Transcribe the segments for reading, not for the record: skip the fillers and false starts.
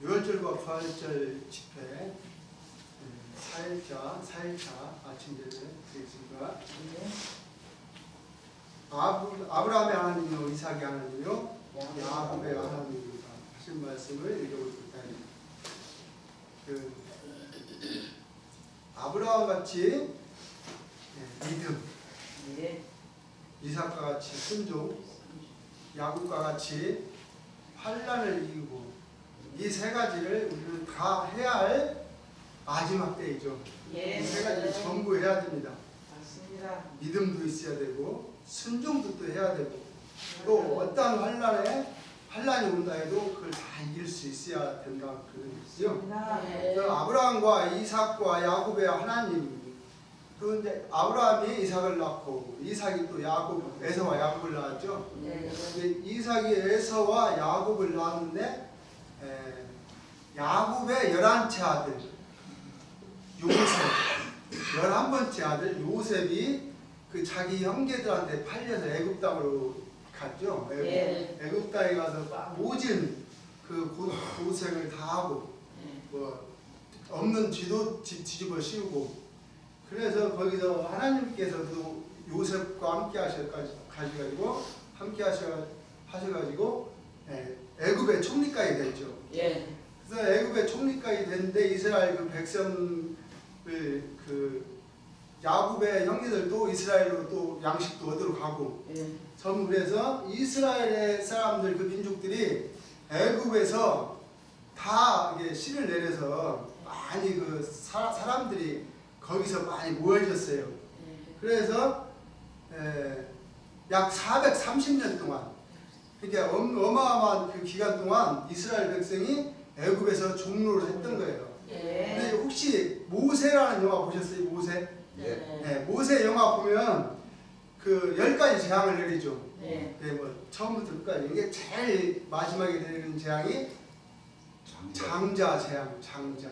유월절과 부활절 집회 4일차 아침 예배 되겠습니다. 아브라함의 하나님이요 이삭의 하나님이요 야곱의 하나님입니다. 하신 말씀을 읽어보겠습니다. 아브라함 같이 믿음, 이삭과 같이 순종, 야곱과 같이 환난을 이기고 이 세 가지를 우리는 다 해야 할 마지막 때이죠. 이 세 가지를 전부 해야 됩니다. 맞습니다. 믿음도 있어야 되고 순종도 또 해야 되고 또 어떠한 환난이 온다 해도 그걸 다 이길 수 있어야 된다 그런 거죠. 그래서 아브라함과 이삭과 야곱의 하나님, 그런데 아브라함이 이삭을 낳고 이삭이 또 에서와 야곱을 낳았죠. 이삭이 에서와 야곱을 낳았는데 야곱의 11째 아들 요셉, 11번째 아들 요셉이 그 자기 형제들한테 팔려서 애굽 땅으로 갔죠. 애굽 땅에 가서 모진 그 고생을 다 하고 뭐 없는 쥐도 뒤집어 씌우고, 그래서 거기서 하나님께서도 요셉과 함께 하셔가지고 애굽의 총리까지 됐죠. 그래서 애굽의 총리까지 됐는데 이스라엘 그 백성을 야곱의 형제들도 이스라엘로 또 양식도 얻으러 가고 전부 그래서 이스라엘의 사람들 그 민족들이 애굽에서 다 이게 씨를 내려서 많이 그 사람들이 거기서 많이 모여졌어요. 그래서 약 430년 동안, 그러니까 어마어마한 그 기간 동안 이스라엘 백성이 애굽에서 종로를 했던 거예요. 근데 혹시 모세라는 영화 보셨어요? 모세? 모세 영화 보면 그 10가지 재앙을 내리죠. 뭐 처음부터 끝까지. 이게 제일 마지막에 내리는 재앙이 장자 재앙, 장자.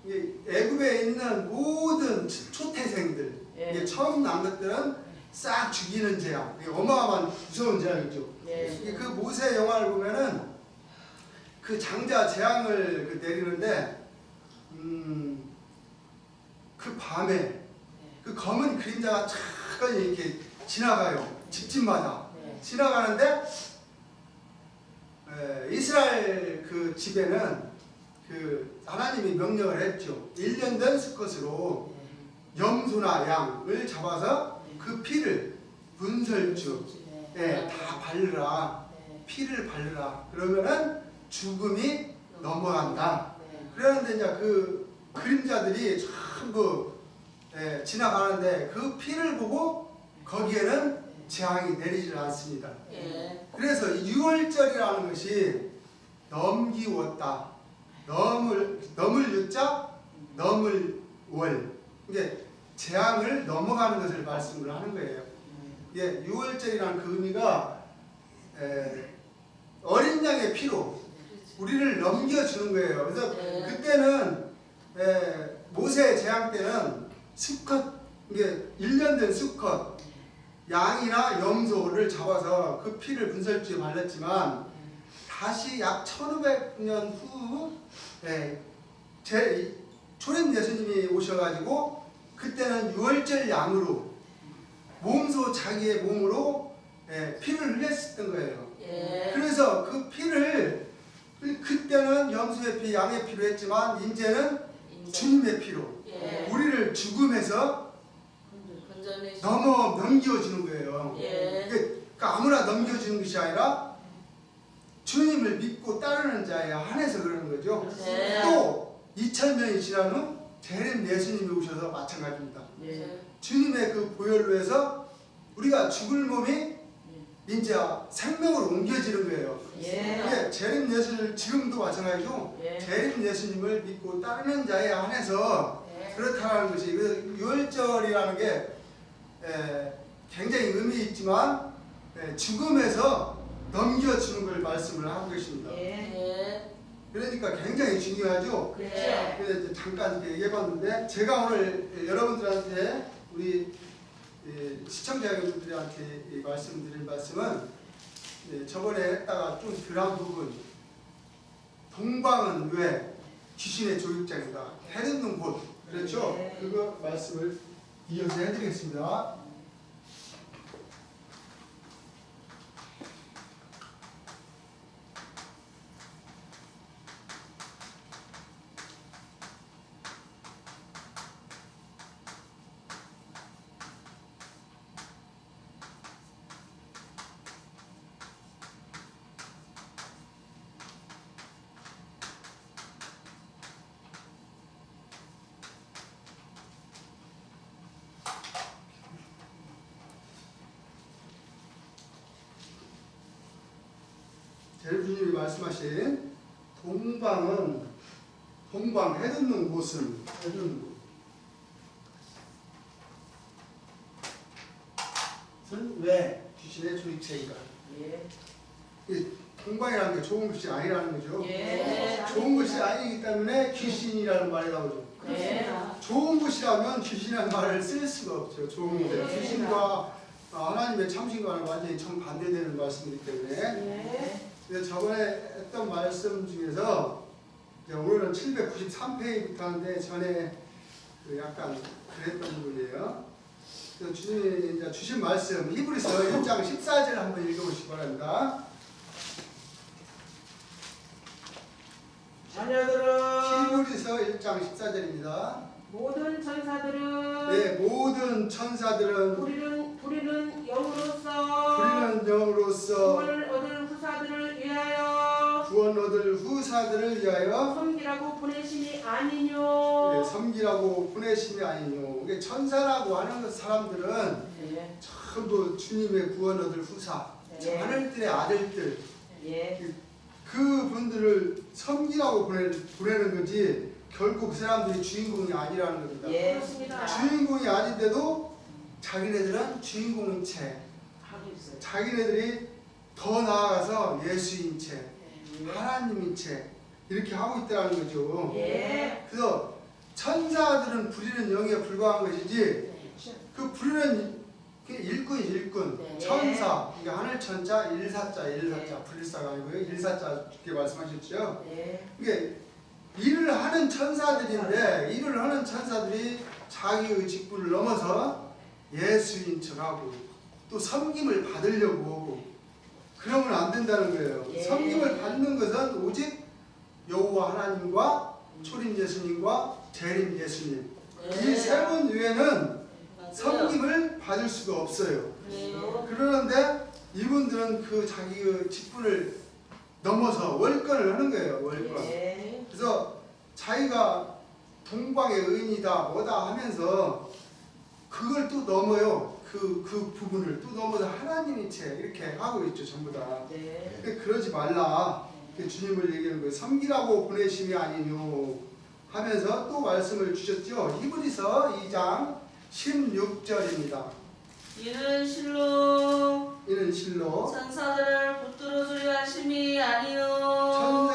이게 애굽에 있는 모든 초태생들, 이게 처음 난 것들은 싹 죽이는 재앙. 이게 어마어마한 무서운 재앙이죠. 그 모세 영화를 보면은 그 장자 재앙을 내리는데 그 밤에 그 검은 그림자가 차근히 이렇게 지나가요. 집집마다 지나가는데 이스라엘 그 집에는 그 하나님이 명령을 했죠. 1년 된 수컷으로 염소나 양을 잡아서 그 피를 분설주 다 바르라. 피를 바르라. 그러면은 죽음이 넘어간다. 그러는데 이제 그 그림자들이 전부 지나가는데 그 피를 보고 거기에는 재앙이 내리질 않습니다. 그래서 6월절이라는 것이 넘기웠다. 넘을 유자, 넘을 월. 이게 재앙을 넘어가는 것을 말씀을 하는 거예요. 예, 6월절이라는 그 의미가 어린 양의 피로 우리를 넘겨주는 거예요. 그래서 그때는 모세 재앙 때는 수컷, 이게 1년 된 수컷 양이나 염소를 잡아서 그 피를 분설주에 발랐지만 다시 약 1500년 후 초림 예수님이 오셔가지고 그때는 6월절 양으로 몸소 자기의 몸으로 피를 흘렸었던 거예요. 그래서 그 피를 그때는 염소의 피, 양의 피로 했지만 이제는 주님의 피로 우리를 죽음에서 넘겨주는 거예요. 그러니까 아무나 넘겨주는 것이 아니라 주님을 믿고 따르는 자에 한해서 그러는 거죠. 또 2000년이 지난 후 재림 예수님이 오셔서 마찬가지입니다. 주님의 그 보혈로 해서 우리가 죽을 몸이 이제 생명으로 옮겨지는 거예요. 이게 재림 예수님 지금도 마찬가지죠. 재림 예수님을 믿고 따르는 자에 한해서 그렇다는 것이, 유월절이라는 게 굉장히 의미 있지만 죽음에서 넘겨주는 걸 말씀을 한 것입니다. 그러니까 굉장히 중요하죠. 그래서 잠깐 얘기해봤는데 제가 오늘 여러분들한테 우리 시청자 여러분들한테 말씀드린 말씀은 저번에 했다가 좀 덜한 부분 동방은 왜 귀신의 조육장이다. 해놓는 곳. 그렇죠? 네. 그거 말씀을 이어서 해드리겠습니다. 제주님이 말씀하신 동방 해돋는 곳은 해돋는 곳은 왜 귀신의 조직체이다. 예. 이 동방이라는 게 좋은 것이 아니라는 거죠. 예. 좋은 것이 아니기 때문에 귀신이라는 말이 나오죠. 예. 좋은 것이라면 귀신이라는 말을 쓸 수가 없죠. 좋은 것. 귀신과 하나님의 참신과는 완전히 정반대되는 말씀이기 때문에. 예. 그래서 저번에 했던 말씀 중에서 이제 오늘은 793페이지부터 하는데 전에 그 약간 그랬던 부분이에요. 그래서 주님이 이제 주신 말씀 히브리서 1장 14절 한번 읽어보시기 바랍니다. 자녀들은 히브리서 1장 14절입니다. 모든 천사들은 네, 모든 천사들은 부리는 영으로서 부리는 영으로서 구원을 얻을 후사들을 위하여 구원 얻을 후사들을 위하여 섬기라고 보내심이 아니뇨. 섬기라고 보내심이 아니뇨. 이게 천사라고 하는 사람들은 예. 전부 주님의 구원 얻을 후사, 예. 하늘들의 아들들, 예. 그 분들을 섬기라고 보내는 거지 결국 그 사람들이 주인공이 아니라는 겁니다. 예. 그렇습니다. 주인공이 아닌데도 자기네들은 주인공인 채, 하고 있어요. 자기네들이 더 나아가서 예수인 채, 예. 하나님인 채 이렇게 하고 있다는 거죠. 예. 그래서 천사들은 부리는 영에 불과한 것이지 그 부리는 일꾼, 네. 천사, 이게 하늘 천자, 일사자, 불일사가 아니고요. 일사자 이렇게 말씀하셨죠. 예. 이게 일을 하는 천사들인데 일을 하는 천사들이 자기의 직분을 넘어서 예수인 척하고 또 섬김을 받으려고 그러면 안 된다는 거예요. 예. 섬김을 받는 것은 오직 여호와 하나님과 초림 예수님과 재림 예수님 이 세 분 외에는 섬김을 받을 수가 없어요. 그래요. 그러는데 이분들은 그 자기의 직분을 넘어서 월권을 하는 거예요. 월권. 예. 그래서 자기가 동방의 의인이다 뭐다 하면서 그걸 또 넘어요. 그 부분을 또 넘어서 하나님인 채 이렇게 하고 있죠. 전부 다. 네. 근데 그러지 말라. 주님을 얘기하는 거예요. 섬기라고 보내심이 아니뇨 하면서 또 말씀을 주셨죠. 히브리서 2장 16절입니다. 이는 실로 천사들을 붙들어 주려 하심이 아니요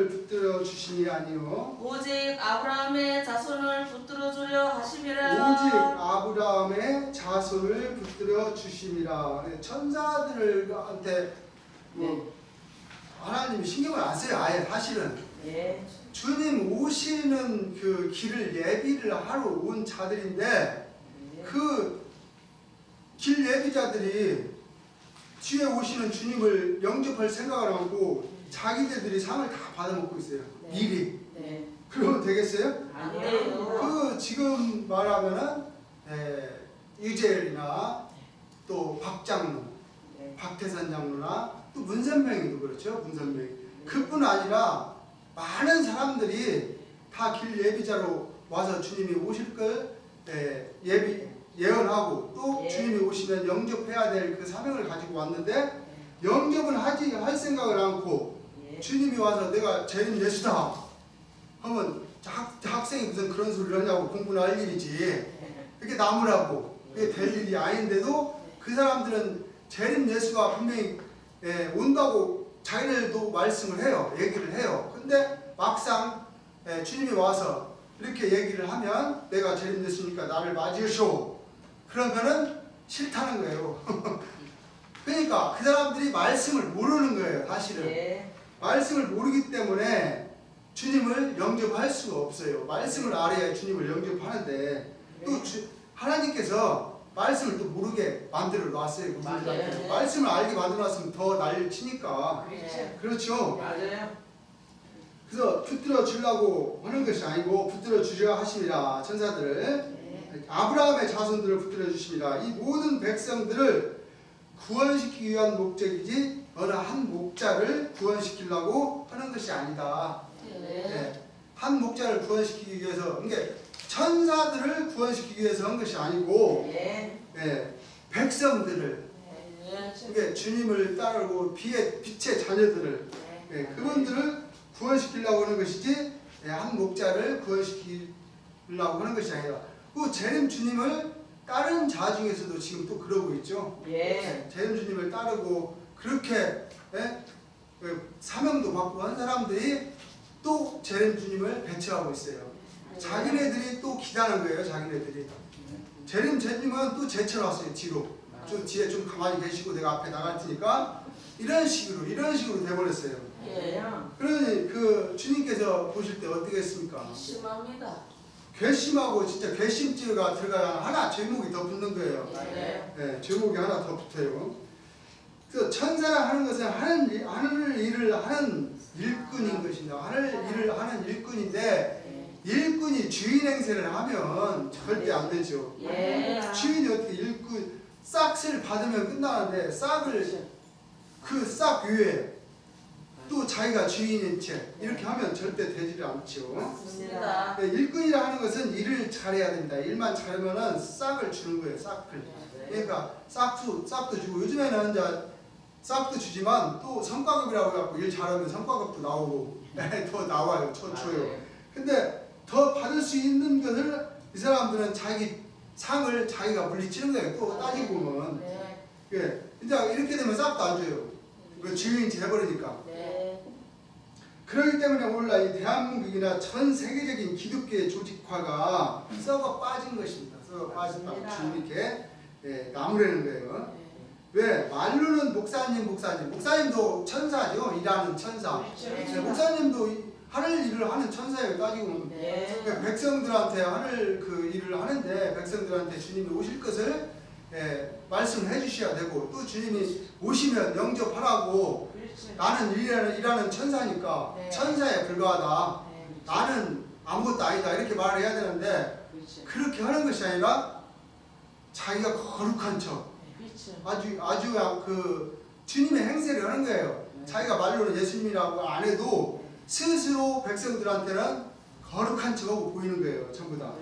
붙들어 주심이 아니요 오직 아브라함의 자손을 붙들어 주려 하심이라. 오직 아브라함의 자손을 붙들어 주심이라. 천사들한테 뭐 하나님이 신경을 안 써요. 아예 사실은 예. 주님 오시는 그 길을 예비를 하러 온 자들인데 그 길 예비자들이 뒤에 오시는 주님을 영접할 생각을 하고 자기들이 상을 다 받아먹고 있어요. 네. 미리. 네. 그러면 되겠어요? 아니에요. 그 지금 말하면은 유재열이나 또 박장로, 네. 박태선 장로나 또 문선명이도 그렇죠. 문선명. 그뿐 아니라 많은 사람들이 다 길 예비자로 와서 주님이 오실 걸 예언하고 또 예. 주님이 오시면 영접해야 될 그 사명을 가지고 왔는데 영접은 할 생각을 않고 예. 주님이 와서 내가 재림 예수다 하면 학생이 무슨 그런 소리를 하냐고 공부는 할 일이지 그게 나무라고 그게 될 일이 아닌데도 그 사람들은 재림 예수가 분명히 온다고 자기들도 말씀을 해요. 얘기를 해요. 근데 막상 주님이 와서 이렇게 얘기를 하면 내가 재림 예수니까 나를 맞이하쇼 그러면은 싫다는 거예요. 그러니까 그 사람들이 말씀을 모르는 거예요. 사실은. 예. 말씀을 모르기 때문에 주님을 영접할 수가 없어요. 말씀을 알아야 주님을 영접하는데 또 하나님께서 말씀을 또 모르게 만들어 놨어요. 맞아요. 말씀을 알게 만들어 놨으면 더 난리를 치니까. 그렇죠. 그렇죠. 맞아요. 그래서 붙들어 주려고 하는 것이 아니고 붙들어 주려 하십니다. 천사들을. 아브라함의 자손들을 붙들어 주십니다. 이 모든 백성들을 구원시키기 위한 목적이지 어느 한 목자를 구원시키려고 하는 것이 아니다. 네. 한 목자를 구원시키기 위해서, 그러니까 천사들을 구원시키기 위해서 한 것이 아니고 예. 백성들을, 그러니까 주님을 따르고 빛의 자녀들을, 그분들을 구원시키려고 하는 것이지 한 목자를 구원시키려고 하는 것이 아니라, 그 재림 주님을 따르는 자 중에서도 지금 또 그러고 있죠. 재림 주님을 따르고 그렇게 사명도 받고 한 사람들이 또 재림 주님을 배척하고 있어요. 자기네들이 또 기다는 거예요. 자기네들이 재림 주님은 또 제쳐놨어요. 뒤로 좀 뒤에 좀 가만히 계시고 내가 앞에 나갈 테니까 이런 식으로 돼버렸어요. 그러니 그 주님께서 보실 때 어떻겠습니까? 심합니다. 괘씸하고 진짜 괘씸죄가 들어가야 하나 죄목이 더 붙는 거예요. 죄목이 하나 더 붙어요. 그래서 천사라 하는 것은 하늘 일을 하는 일꾼인 것입니다. 하늘 일을 하는 일꾼인데 일꾼이 주인 행세를 하면 절대 안 되죠. 주인이 어떻게 일꾼 싹을 받으면 끝나는데 싹을 그 싹 위에 또 자기가 주인인 채 이렇게 하면 절대 되지를 않죠. 맞습니다. 일꾼이라 하는 것은 일을 잘해야 됩니다. 일만 잘하면은 싹을 주는 거예요. 싹을. 그러니까 싹도 주고 요즘에는 이제 싹도 주지만 또 성과급이라고 해갖고 일 잘하면 성과급도 나오고 더 나와요. 줘요. 근데 더 받을 수 있는 것을 이 사람들은 자기 상을 자기가 물리치는 거예요. 또 따지고 보면. 이제 이렇게 되면 싹도 안 줘요. 그 주인이 돼버리니까. 그렇기 때문에 오늘날 이 대한민국이나 전 세계적인 기독교의 조직화가 썩어 빠진 것입니다. 썩어 빠졌다고 주님께 나무라는 거예요. 왜? 말로는 목사님도 천사죠. 일하는 천사. 목사님도 하늘 일을 하는 천사예요. 따지고 보면. 백성들한테 하늘 그 일을 하는데 백성들한테 주님이 오실 것을 말씀을 해주셔야 되고 또 주님이 오시면 영접하라고 나는 일하는 천사니까 천사에 불과하다. 나는 아무것도 아니다. 이렇게 말을 해야 되는데 그렇게 하는 것이 아니라 자기가 거룩한 척 아주 그 주님의 행세를 하는 거예요. 자기가 말로는 예수님이라고 안 해도 스스로 백성들한테는 거룩한 척하고 보이는 거예요. 전부 다.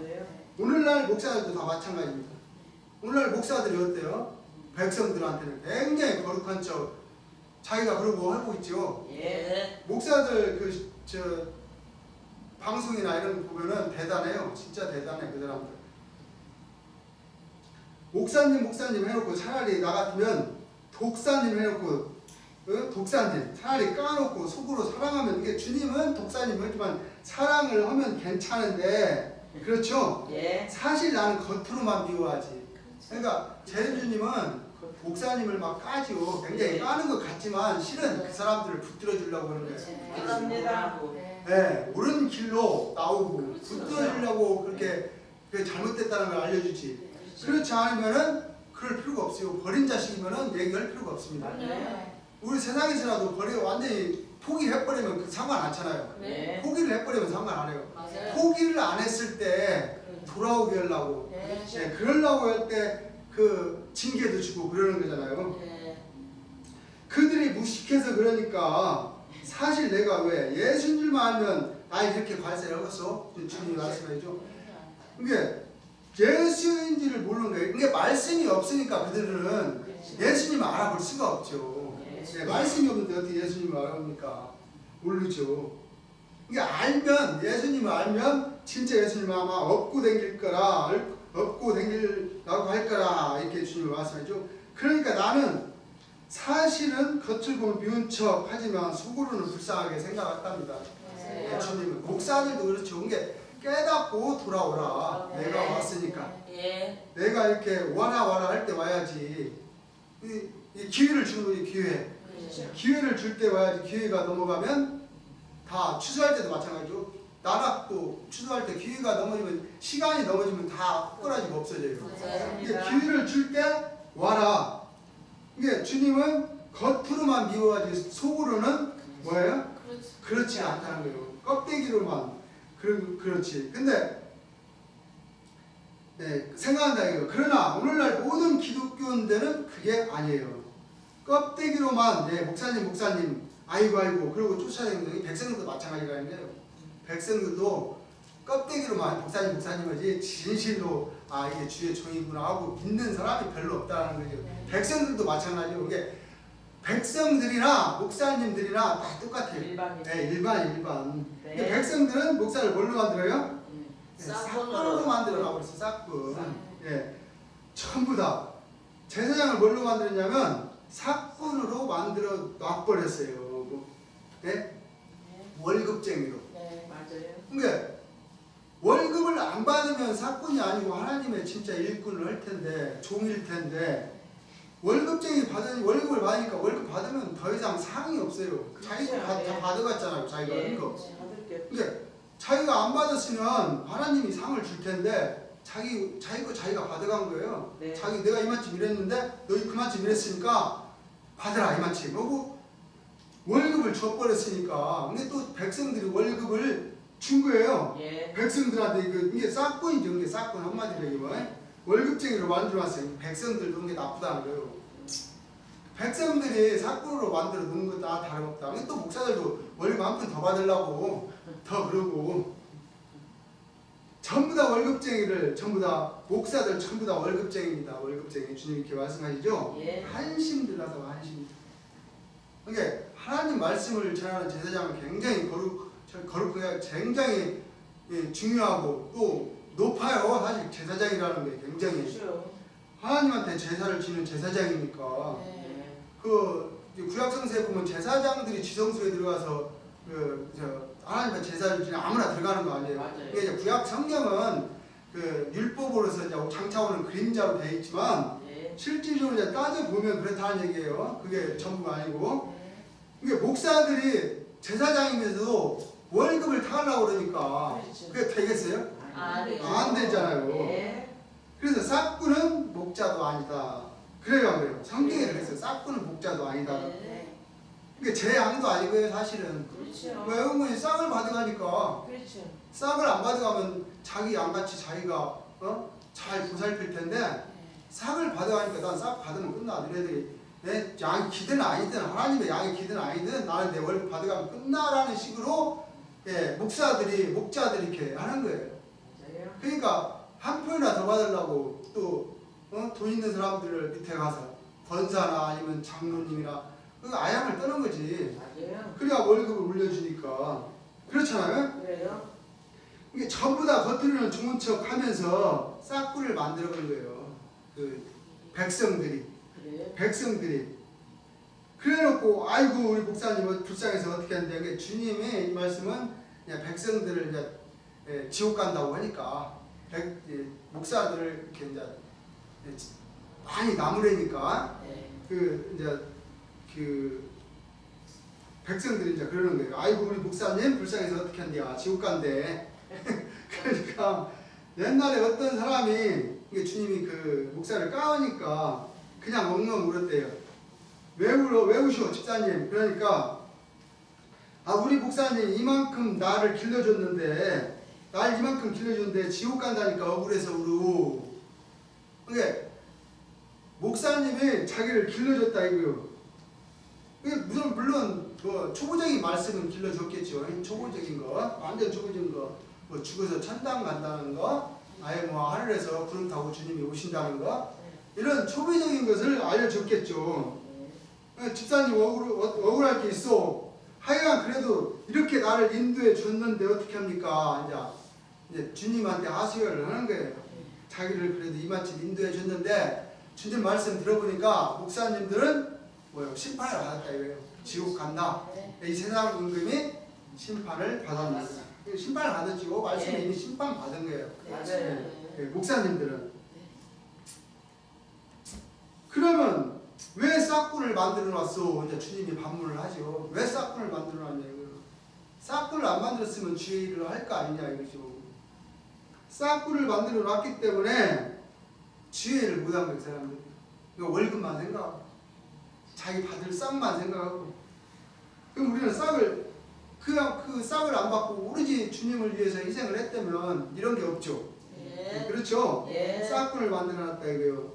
오늘날 목사들도 다 마찬가지입니다. 오늘날 목사들이 어때요? 백성들한테는 굉장히 거룩한 척 자기가 그러고 하고 있죠. 목사들 방송이나 이런 거 보면은 대단해요. 진짜 대단해 그 사람들. 목사님 해놓고 차라리 나 같으면 독사님 해놓고 독사님 차라리 까놓고 속으로 사랑하면 이게 주님은 독사님 하지만 사랑을 하면 괜찮은데 그렇죠? 사실 나는 겉으로만 미워하지. 그러니까 재림주님은 목사님을 막 까지요. 굉장히 까는 것 같지만 실은 그 사람들을 붙들어 주려고 하는 거예요. 옳은 길로 나오고 붙들어 주려고 그렇게 잘못됐다는 걸 알려주지. 그렇지 않으면은 그럴 필요가 없어요. 버린 자식이면은 얘기할 필요가 없습니다. 우리 세상에서라도 완전히 포기해버리면 그 상관 안 잖아요. 포기를 해버리면 상관 안 해요. 포기를 안 했을 때 돌아오게 하려고 그러려고 할 때 그 징계도 주고 그러는 거잖아요. 그들이 무식해서 그러니까 사실 내가 왜 예수인 줄만 알면 나 이렇게 관세를 하겠어? 주님이 말씀해줘. 그게 예수인지를 모르는 거예요. 그게 말씀이 없으니까 그들은 예수님을 알아볼 수가 없죠. 말씀이 없는데 어떻게 예수님을 알아봅니까? 모르죠. 이게 알면 예수님을 알면 진짜 예수님을 아마 업고 댕길 거라 업고 댕기려고 할 거라 이렇게 주님이 말씀하죠. 그러니까 나는 사실은 겉을 보면 미운 척 하지만 속으로는 불쌍하게 생각했답니다. 주님은 목사들도 그렇죠. 이게 깨닫고 돌아오라. 내가 왔으니까. 내가 이렇게 와라 할 때 와야지. 이 기회를 주는 거지 기회. 그렇죠. 기회를 줄 때 와야지. 기회가 넘어가면 다 취소할 때도 마찬가지죠. 나락도 취소할 때 기회가 넘어지면 시간이 넘어지면 다 꼬라지가 없어져요. 맞아요. 이게 기회를 줄 때 와라. 이게 주님은 겉으로만 미워하지 속으로는 뭐예요? 그렇지. 그렇지 않다는 거예요. 껍데기로만 그렇지. 근데 네, 생각한다 이거. 그러나 오늘날 모든 기독교인들은 그게 아니에요. 껍데기로만 목사님 아이고 그리고 쫓아다니는 백성들도 마찬가지라는데요. 백성들도 껍데기로만 목사님이지 진실로 이게 주의 종이구나 하고 믿는 사람이 별로 없다는 거죠. 백성들도 마찬가지예요. 이게 백성들이나 목사님들이나 다 똑같아요. 일반인. 네, 일반. 네. 근데 백성들은 목사를 뭘로 만들어요? 싹군으로. 싹군으로 만들어라고 그랬어. 싹군. 예, 전부 다 제사장을 뭘로 만들었냐면 싹군으로 만들어 놔버렸어요. 네? 월급쟁이로. 네. 맞아요. 그러니까 월급을 안 받으면 싹군이 아니고 하나님의 진짜 일꾼을 할 텐데 종일 텐데 월급쟁이 월급을 받으니까 월급 받으면 더 이상 상이 없어요. 자기가 다 받아갔잖아요. 자기가 이거. 받을 게 근데 자기가 안 받았으면 하나님이 상을 줄 텐데 자기 거 자기가 받아간 거예요. 네. 자기 내가 이만큼 일했는데 너희 그만큼 일했으니까 받아라 이만큼. 그리고 월급을 줘버렸으니까. 근데 또 백성들이 월급을 준 거예요. 예. 백성들한테 이게 싹군이죠. 이게 싹군 한마디로 얘기하면 월급쟁이로 만들어놨어요. 백성들도 이게 나쁘다는 거예요. 백성들이 싹군으로 만들어 놓은 것도 다름없다. 근데 또 목사들도 월급 한 푼 더 받으려고 더 그러고 전부 다 월급쟁이를 전부 다 목사들 전부 다 월급쟁이입니다. 월급쟁이 주님 이렇게 말씀하시죠. 예. 한심들하다고 한심. 그러니까 하나님 말씀을 전하는 제사장은 굉장히 거룩하게 굉장히 중요하고 또 높아요. 사실 제사장이라는 게 굉장히 그렇죠. 하나님한테 제사를 지는 제사장이니까. 네. 그 구약성서에 보면 제사장들이 지성소에 들어가서 하나님한테 제사를 지는 아무나 들어가는 거 아니에요. 맞아요. 근데 이제 구약 성경은 그 율법으로서 이제 장차오는 그림자로 되어 있지만 예. 실질적으로 이제 따져 보면 그렇다는 얘기예요. 그게 전부가 아니고. 네. 이게 목사들이 제사장이면서도 월급을 타가려고 그러니까 그렇죠. 그게 되겠어요? 아니요. 안 되잖아요. 예. 그래서 싹군은 목자도 아니다. 그래요, 안 그래요? 성경에 그랬어요. 싹군은 목자도 아니다. 네. 이게 제 양도 아니고요, 사실은. 그렇죠. 왜 그러면 싹을 받아가니까 그렇죠. 싹을 안 받아가면 자기 양같이 자기가 잘 보살필 텐데 싹을 받아가니까 난 싹 받으면 끝나. 너네들이 내 양이 기든 아니든 하나님의 양이 기든 아니든 나는 내 월급 받아가면 끝나라는 식으로 목자들이 이렇게 하는 거예요. 맞아요. 그러니까 한 푼이나 더 받으려고 또 돈 있는 사람들 밑에 가서 권사나 아니면 장로님이나 그 아양을 떠는 거지. 맞아요. 그래야 월급을 올려주니까. 그렇잖아요. 그래요. 이게 전부 다 겉으로는 좋은 척 하면서 싹구를 만들어 본 거예요. 그 백성들이. 그래요. 그래놓고 아이고 우리 목사님은 불쌍해서 어떻게 하는데 주님의 이 말씀은 그냥 백성들을 이제 지옥 간다고 하니까 목사들을 이렇게 이제 많이 나무래니까 네. 그 백성들이 이제 그러는 거예요. 아이고 우리 목사님 불쌍해서 어떻게 한대야 지옥 간대. 그러니까 옛날에 어떤 사람이 이게 주님이 그 목사를 까우니까 그냥 엉엉 울었대요. 왜 우셔 집사님? 그러니까 우리 목사님 이만큼 나를 길러줬는데 날 이만큼 길러줬는데 지옥 간다니까 억울해서 울어. 그러니까 목사님이 자기를 길러줬다 이거요. 물론 뭐 초보적인 말씀은 길러줬겠죠. 초보적인 거, 완전 초보적인 거, 뭐 죽어서 천당 간다는 거, 아예 뭐 하늘에서 구름 타고 주님이 오신다는 거, 이런 초보적인 것을 알려줬겠죠. 집사님 억울할 게 있어. 하여간 그래도 이렇게 나를 인도해 줬는데 어떻게 합니까? 이제 주님한테 하소연을 하는 거예요. 자기를 그래도 이만큼 인도해 줬는데 주님 말씀 들어보니까 목사님들은 뭐요? 심판을 받았다 이거예요. 지옥 간다. 이 세상 임금이 심판을 받았다. 심판을 받았지고 말씀이 이미 심판 받은 거예요. 맞아요. 목사님들은. 그러면 왜 싹군을 만들어 놨어? 이제 주님이 반문을 하죠. 왜 싹군을 만들어 놨냐 이거요. 싹군을 안 만들었으면 주의를 할 거 아니냐 이거죠. 싹군을 만들어 놨기 때문에 지혜를 못한 거예요, 사람들이. 이거 월급만 생각하고 자기 받을 싹만 생각하고. 그럼 우리는 싹을 그냥 그 싹을 안 받고 오로지 주님을 위해서 희생을 했다면 이런 게 없죠. 예. 그렇죠? 예. 싹군을 만들어 놨다 이거요.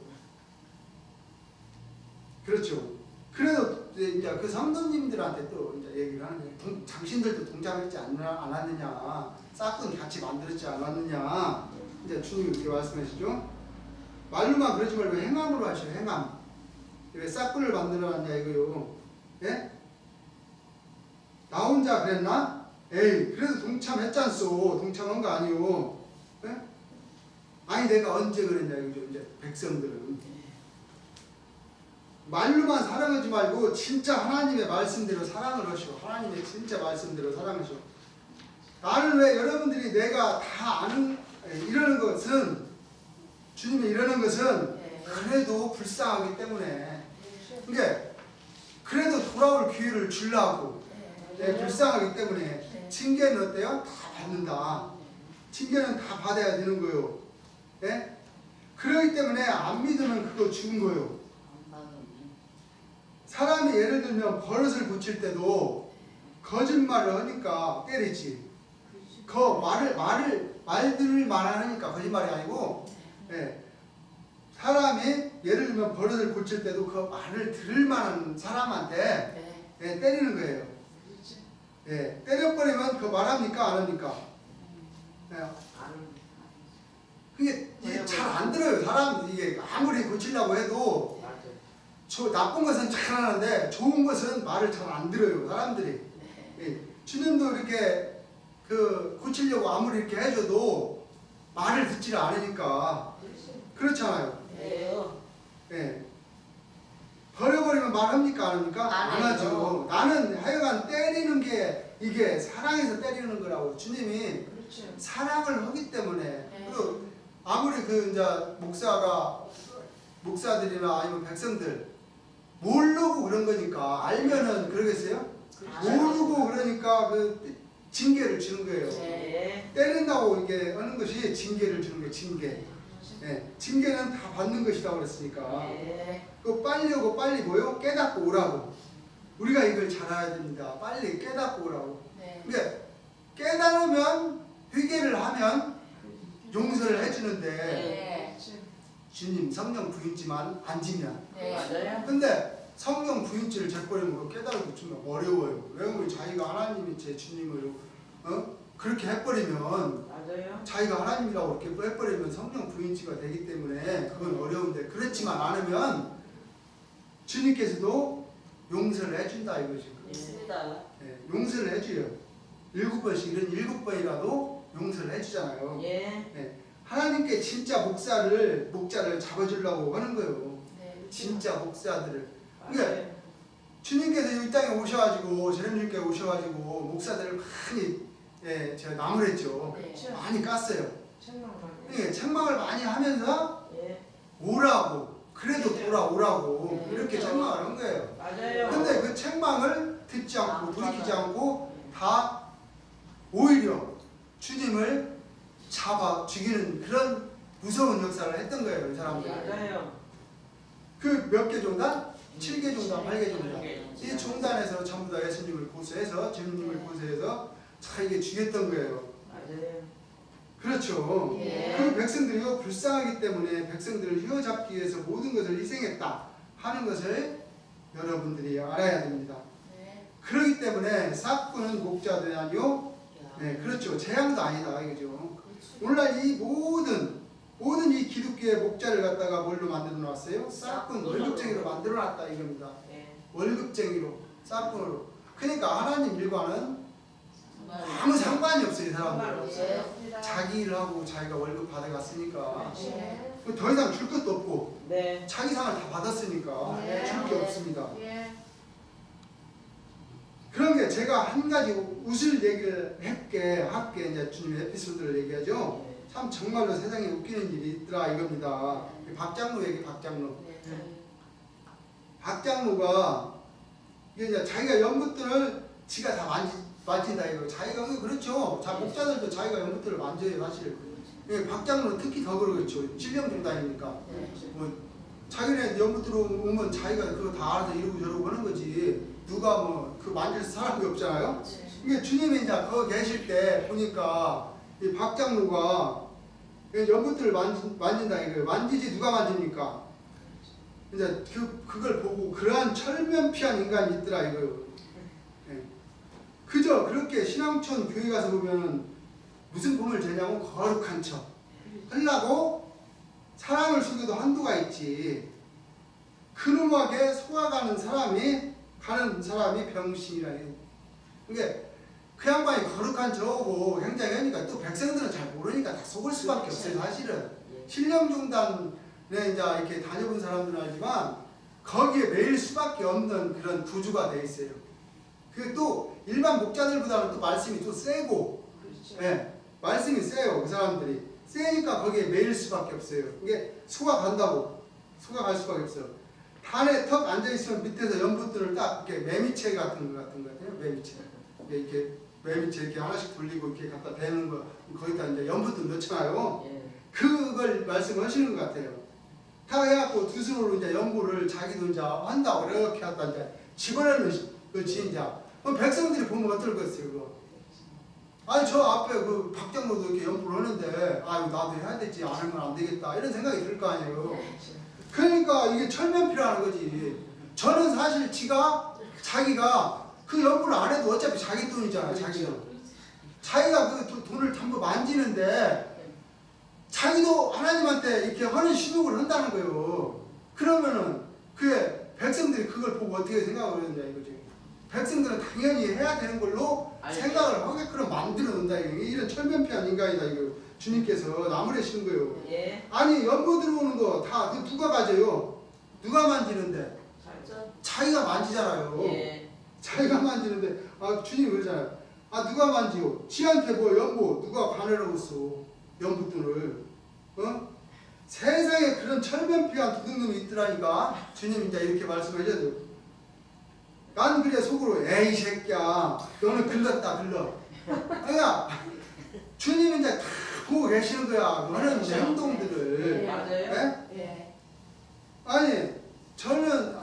그렇죠. 그래도 이제 그 성도님들한테 또 이제 얘기를 하는 거예요. 당신들도 동참했지 않았느냐, 싹군 같이 만들었지 않았느냐. 이제 주님이 이렇게 말씀하시죠. 말로만 그러지 말고 행함으로 하시오. 행함. 왜 싹군을 만들어놨냐 이거요. 예? 나 혼자 그랬나? 에이, 그래도 동참했잖소. 동참한 거 아니오. 예? 아니 내가 언제 그랬냐 이거죠. 이제 백성들은. 말로만 사랑하지 말고 진짜 하나님의 말씀대로 사랑을 하시오. 하나님의 진짜 말씀대로 사랑하시오. 나는 왜 여러분들이 내가 다 아는 이러는 것은 주님이 이러는 것은 그래도 불쌍하기 때문에 그러니까 그래도 돌아올 기회를 주려고 불쌍하기 때문에 징계는 어때요? 다 받는다. 징계는 다 받아야 되는 거예요. 예? 그렇기 때문에 안 믿으면 그거 죽은 거예요. 사람이 예를 들면 버릇을 고칠 때도 거짓말을 하니까 때리지. 그 말들을 말하니까 거짓말이 아니고, 예. 사람이 예를 들면 버릇을 고칠 때도 그 말을 들을 만한 사람한테 예, 때리는 거예요. 예. 때려버리면 그 말합니까? 안 합니까? 예. 그게 잘 안 들어요. 사람 이게 아무리 고치려고 해도 나쁜 것은 잘 하는데 좋은 것은 말을 잘 안 들어요. 사람들이. 예. 주님도 이렇게 그 고치려고 아무리 이렇게 해줘도 말을 듣지를 않으니까 그렇잖아요. 예. 버려버리면 말합니까? 안 합니까? 안 하죠. 나는 하여간 때리는 게 이게 사랑해서 때리는 거라고. 주님이 사랑을 하기 때문에. 그리고 아무리 그 이제 목사들이나 아니면 백성들 모르고 그런 거니까 알면은 그러겠어요? 모르고 그러니까 그 징계를 주는 거예요. 때린다고 이게 하는 것이 징계를 주는 거예요. 징계. 예, 징계는 다 받는 것이라고 그랬으니까. 그 빨리 오고 빨리 뭐요? 깨닫고 오라고. 우리가 이걸 잘 알아야 됩니다. 빨리 깨닫고 오라고. 그러니까 깨달으면 회개를 하면 용서를 해주는데 주님 성령 부인지만 안 지면. 근데 성령 부인지를 재버리면 깨달고 주면 어려워요. 왜냐면 자기가 하나님이 제 주님을 그렇게 해버리면 자기가 하나님이라고 이렇게 해버리면 성령 부인지가 되기 때문에 그건 어려운데 그렇지만 않으면 주님께서도 용서를 해준다 이것이. 네, 용서를 해줘요. 7번씩 이런 7번이라도 용서를 해주잖아요. 네, 하나님께 진짜 목자를 잡아주려고 하는 거예요. 진짜 목사들을. 그러니까 주님께서 이 땅에 오셔가지고 제рем님께 오셔가지고 목사들을 많이 제가 나무랬죠. 많이 깠어요. 그러니까 책망을 많이 하면서 오라고 그래도 돌아오라고 이렇게 책망을 한 거예요. 근데 그 책망을 듣지 않고 돌이키지 않고 다 오히려 주님을 잡아 죽이는 그런 무서운 역사를 했던 거예요. 이 사람들. 그 몇 개 종단? 7개 종단, 8개 종단. 이 종단에서 전부 다 예수님을 고소해서 주님을 고소해서 자기게 죽였던 거예요. 그렇죠. 그 백성들이요 불쌍하기 때문에 백성들을 휘어잡기 위해서 모든 것을 희생했다 하는 것을 여러분들이 알아야 됩니다. 그렇기 때문에 싹군은 목자도 아니요. 네, 그렇죠. 재앙도 아니다 이거죠. 오늘날 이 모든 이 기독교의 목자를 갖다가 뭘로 만들어 놨어요? 싹군 월급쟁이로 만들어 놨다 이겁니다. 월급쟁이로 싹군으로. 그러니까 하나님 일과는 아무 상관이 없어요. 이 사람들. 자기 일을 하고 자기가 월급 받아갔으니까 더 이상 줄 것도 없고 자기 상을 다 받았으니까 줄 게 없습니다. 그런 게 제가 한 가지 웃을 얘기를 할게 이제 주님의 에피소드를 얘기하죠. 참 정말로 세상에 웃기는 일이 있더라 이겁니다. 박장로 얘기 박장로. 박장로가 이게 이제 자기가 연못들을 지가 다 만진다 이거. 자기가 그렇죠. 자 목자들도 자기가 연못들을 만져요 사실. 박장로는 특히 더 그렇죠. 질병중단이니까. 뭐 자기네 연못들 오면 자기가 그거 다 알아서 이러고 저러고 하는 거지. 누가 뭐 그 만질 사람이 없잖아요. 이게 주님이 이제 거기 계실 때 보니까 이 박장로가 연못들을 만진다 이거예요. 만지지 누가 만집니까? 이제 그걸 보고 그러한 철면피한 인간이 있더라 이거예요. 예. 그저 그렇게 신앙촌 교회 가서 보면 무슨 pom을 재냐고 거룩한 척 하려고 사람을 속여도 한도가 있지. 근엄하게 속아가는 사람이 병신이라 해요. 그게 그 양반이 거룩한 저고 굉장히 하니까 또 백성들은 잘 모르니까 다 속을 수밖에 없어요 사실은. 신령중단에 이제 이렇게 다녀본 사람들은 알지만 거기에 매일 수밖에 없는 그런 구조가 돼 있어요. 그 또 일반 목자들보다는 또 말씀이 또 세고, 예, 말씀이 세요. 그 사람들이 세니까 거기에 매일 수밖에 없어요. 이게 속아간다고 속아갈 수밖에 없어요. 단에 턱 앉아 있으면 밑에서 연붙들을 딱 이렇게 매미채 같은 거 같아요. 매미채. 이렇게 매미채 이렇게 하나씩 돌리고 이렇게 갖다 대는 거 거기다 이제 연붙들 넣잖아요. 그걸 말씀하시는 것 같아요. 다 해갖고 두 손으로 이제 연구를 자기도 이제 한다고 이렇게 갖다 이제 집어넣는 거지 이제. 그럼 백성들이 보면 어떨 것이요 그거. 아니 저 앞에 그 박장로도 이렇게 연구를 하는데 아유 나도 해야 되지 안 하면 안 되겠다 이런 생각이 들 거 아니에요. 그러니까 이게 철면피라는 거지. 저는 사실 자기가 그 연구를 안 해도 어차피 자기 돈이잖아. 자기가 그 돈을 전부 만지는데 자기도 하나님한테 이렇게 하는 신용을 한다는 거예요. 그러면은 그 백성들이 그걸 보고 어떻게 생각을 하느냐 이거지. 백성들은 당연히 해야 되는 걸로 생각을 하게끔 만들어 놓는다. 이런 철면피한 인간이다 이거. 주님께서 나무래시는 거예요. 예. 아니 연고 들어오는 거 다 누가 가져요? 누가 만지는데? 자기가 만지잖아요. 예. 자기가 만지는데 주님이 그러잖아요. 누가 만지요? 지한테 뭐 연고 누가 관해라고 써 연붙들을. 세상에 그런 철면피한 도둑놈이 있더라니까. 주님 이제 이렇게 말씀하셔도 난 그래 속으로 에이 새끼야 너는 글렀다 글러. 그러니까 주님이 이제 다 보고 계시는 거야. 그 하는 행동들을. 맞아요. 네? 아니 저는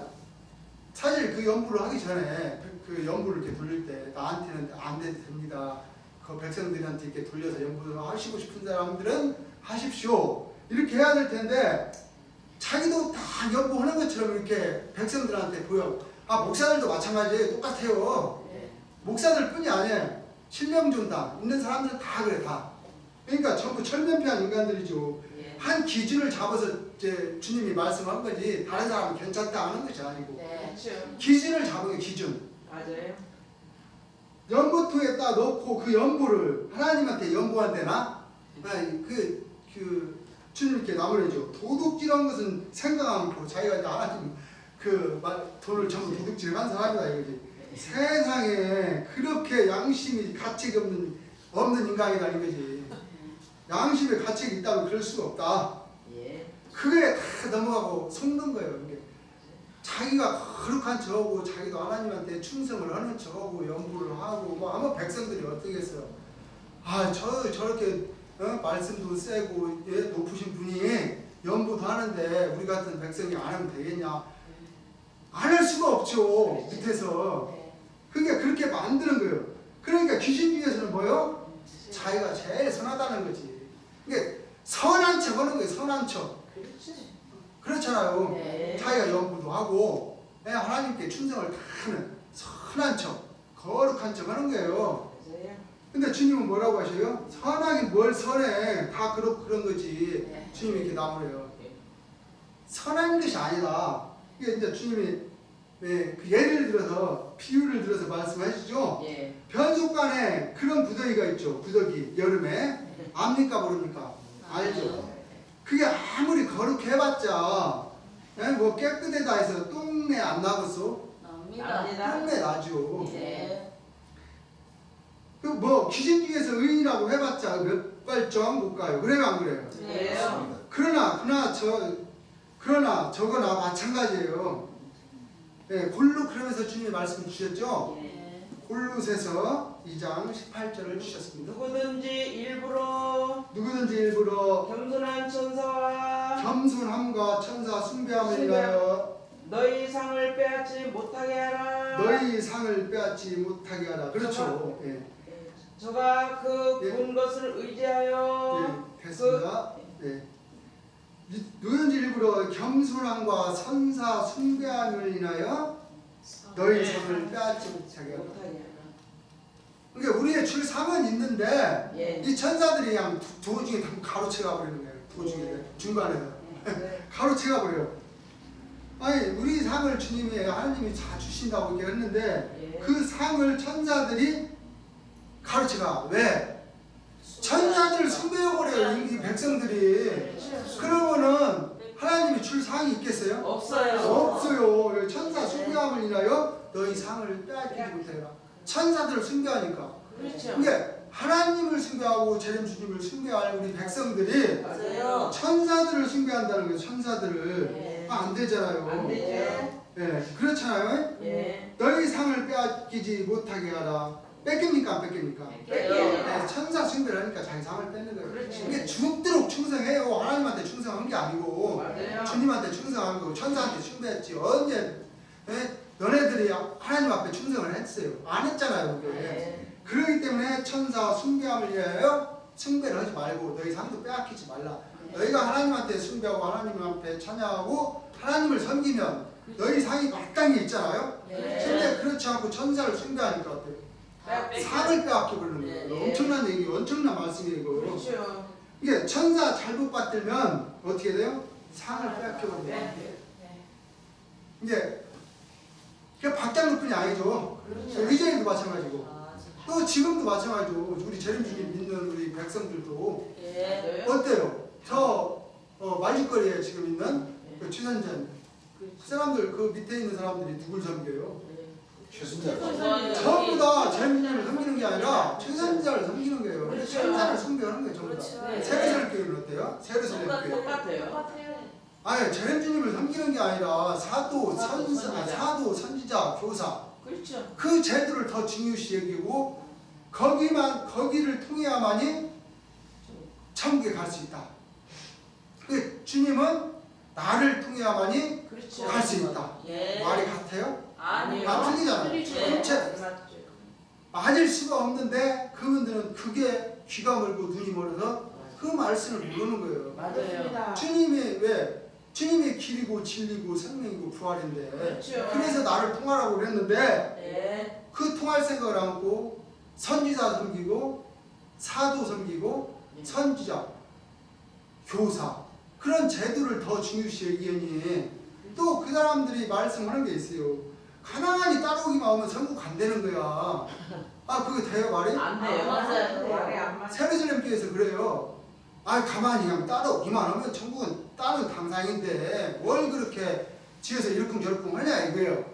사실 그 연구를 하기 전에 그 연구를 이렇게 돌릴 때 나한테는 안 돼도 됩니다. 그 백성들한테 이렇게 돌려서 연구를 하시고 싶은 사람들은 하십시오. 이렇게 해야 될 텐데 자기도 다 연구하는 것처럼 이렇게 백성들한테 보여. 목사들도 마찬가지예요. 똑같아요. 목사들뿐이 아니에요. 신령존다 있는 사람들은 다 그래 다. 그러니까 전부 철면피한 인간들이죠. 한 기준을 잡아서 이제 주님이 말씀한 거지 다른 사람은 괜찮다 하는 것이 아니고 기준을 잡은 게 기준. 맞아요. 연보통에 딱 넣고 그 연보를 하나님한테 연보한대나? 아니 그 주님께 나무래죠. 도둑질한 것은 생각 않고 자기가 이제 하나님 돈을 전부 도둑질한 사람이다 이거지. 세상에 그렇게 양심이 가책이 없는 인간이다 이거지. 양심에 가책이 있다면 그럴 수가 없다. 그게 다 넘어가고 속는 거예요. 이게. 자기가 거룩한 척하고 자기도 하나님한테 충성을 하는 척하고 연구를 하고 뭐 아마 백성들이 어떻겠어요. 저렇게 말씀도 세고 높으신 분이 연구도 하는데 우리 같은 백성이 안 하면 되겠냐. 안 할 수가 없죠. 밑에서. 그러니까 그렇게 만드는 거예요. 그러니까 귀신 중에서는 뭐요? 자기가 제일 선하다는 거지. 그러니까 선한 척 하는 거예요. 선한 척. 그렇잖아요. 자기가 연구도 하고 하나님께 충성을 다 하는 선한 척, 거룩한 척 하는 거예요. 근데 주님은 뭐라고 하셔요? 선하긴 뭘 선해. 다 그런 거지. 주님이 이렇게 나오래요. 선한 것이 아니다. 이게 이제 주님이 그 예를 들어서 비유를 들어서 말씀하시죠. 변속간에 그런 구더기가 있죠. 구더기 여름에 압니까 모릅니까? 알죠. 그게 아무리 거룩해 봤자 뭐 깨끗하다 해서 똥내 안 나겠어? 똥내 나죠. 그 뭐 귀신 중에서 의인이라고 해봤자 몇 발짝 못 가요. 그래요 안 그래요? 그러나 저거나 마찬가지예요. 예, 골로 그러면서 주님이 말씀 주셨죠. 예. 골로새서 2장 18절을 주셨습니다. 누구든지 일부러 누구든지 일부러 겸손한 천사와 겸손함과 천사 숭배함을 인하여 너희 상을 빼앗지 못하게 하라. 너희 상을 빼앗지 못하게 하라. 그렇죠. 예. 저가 그 예. 본 것을 의지하여 예, 됐습니다. 예. 누구든지 일부러 겸손함과 선사 숭배함을 인하여 너희 상을 빼앗지 못하게 하라. 못하게 하라. 그러니까 우리의 줄 상은 있는데 예. 이 천사들이 그냥 도중에 다 가로채가 버리는 거예요. 도중에 중간에서 네. 가로채가 버려요. 아니 우리 상을 주님이 하나님이 다 주신다고 이렇게 했는데 예. 그 상을 천사들이 가로채가 왜? 천사들 숭배해버려요. 이 백성들이. 그러면은 하나님이 줄 상이 있겠어요? 없어요. 없어요. 천사 숭배함을 인하여 너희 상을 빼앗기지 못해라. 천사들을 숭배하니까. 그렇죠. 그러니까 하나님을 숭배하고 재림 주님을 숭배할 우리 백성들이 맞아요. 천사들을 숭배한다는 거예요. 천사들을. 예. 안 되잖아요. 안 되죠. 예, 그렇잖아요. 예. 너희 상을 빼앗기지 못하게 하라. 뺏깁니까 안 뺏깁니까? 뺏겨요. 천사 숭배를 하니까 자기 상을 뺏는 거예요. 그렇지. 이게 죽도록 충성해요. 하나님한테 충성한 게 아니고 맞아요. 주님한테 충성한 거고 천사한테 숭배했지. 언제 너네들이 하나님 앞에 충성을 했어요? 안 했잖아요. 그게. 예. 그렇기 때문에 천사 숭배함을 위하여 숭배를 하지 말고 너희 상도 빼앗기지 말라. 너희가 하나님한테 숭배하고 하나님 앞에 찬양하고 하나님을 섬기면 너희 상이 마땅히 있잖아요. 예. 근데 그렇지 않고 천사를 숭배하니까 어때요? 상을 빼앗겨 버리는 거예요. 예. 엄청난 얘기, 엄청난 말씀이에요. 이거. 그렇죠. 이게 천사 잘못 받들면 어떻게 돼요? 상을 빼앗겨 버려요. 네. 이게 그게 박장로뿐이 아니죠. 그렇죠. 의제도 마찬가지고 아, 또 지금도 마찬가지고 우리 재림 주님 믿는 우리 백성들도 예. 맞아요. 어때요? 저 말죽거리에 지금 있는 그 취선전 그 사람들 그 밑에 있는 사람들이 누굴 섬겨요? 전부 다 재림주님을 섬기는 게 아니라 최선자를 섬기는 거예요. 그렇죠. 천사를 숭배하는 거예요. 전부 다. 그렇죠. 세례설 교회는 어때요? 세례설 교회. 똑같아요. 아니 재림주님을 섬기는 게 아니라 사도, 선지자, 교사 그렇죠. 그 제도를 더 중요시 여기고 거기를 통해야만이 천국에 갈 수 있다. 그 주님은 나를 통해야만이 그렇죠. 갈 수 있다. 예. 말이 같아요? 아니요. 아, 틀리잖아요. 틀리죠. 맞죠. 맞을 수가 없는데 그분들은 그게 귀가 멀고 눈이 멀어서 그 말씀을 모르는 거예요. 맞아요. 주님이 왜? 주님의 길이고 진리고 생명이고 부활인데 그렇죠. 그래서 나를 통하라고 그랬는데 예. 그 통할 생각을 안고 선지자 섬기고 사도 섬기고 선지자 교사 그런 제도를 더 중요시 여기니 또 그 사람들이 말씀하는 게 있어요. 가난하니 따라오기만 하면 천국 간다는 거야. 아 그거 돼요 말이? 안 돼요. 맞아요. 말이 안 맞아요. 세례절렘 교회에서 그래요. 아 가만히 그냥 따라오기만 하면 천국은 다른 당상인데 뭘 그렇게 지어서 이러쿵저러쿵 하냐 이거예요.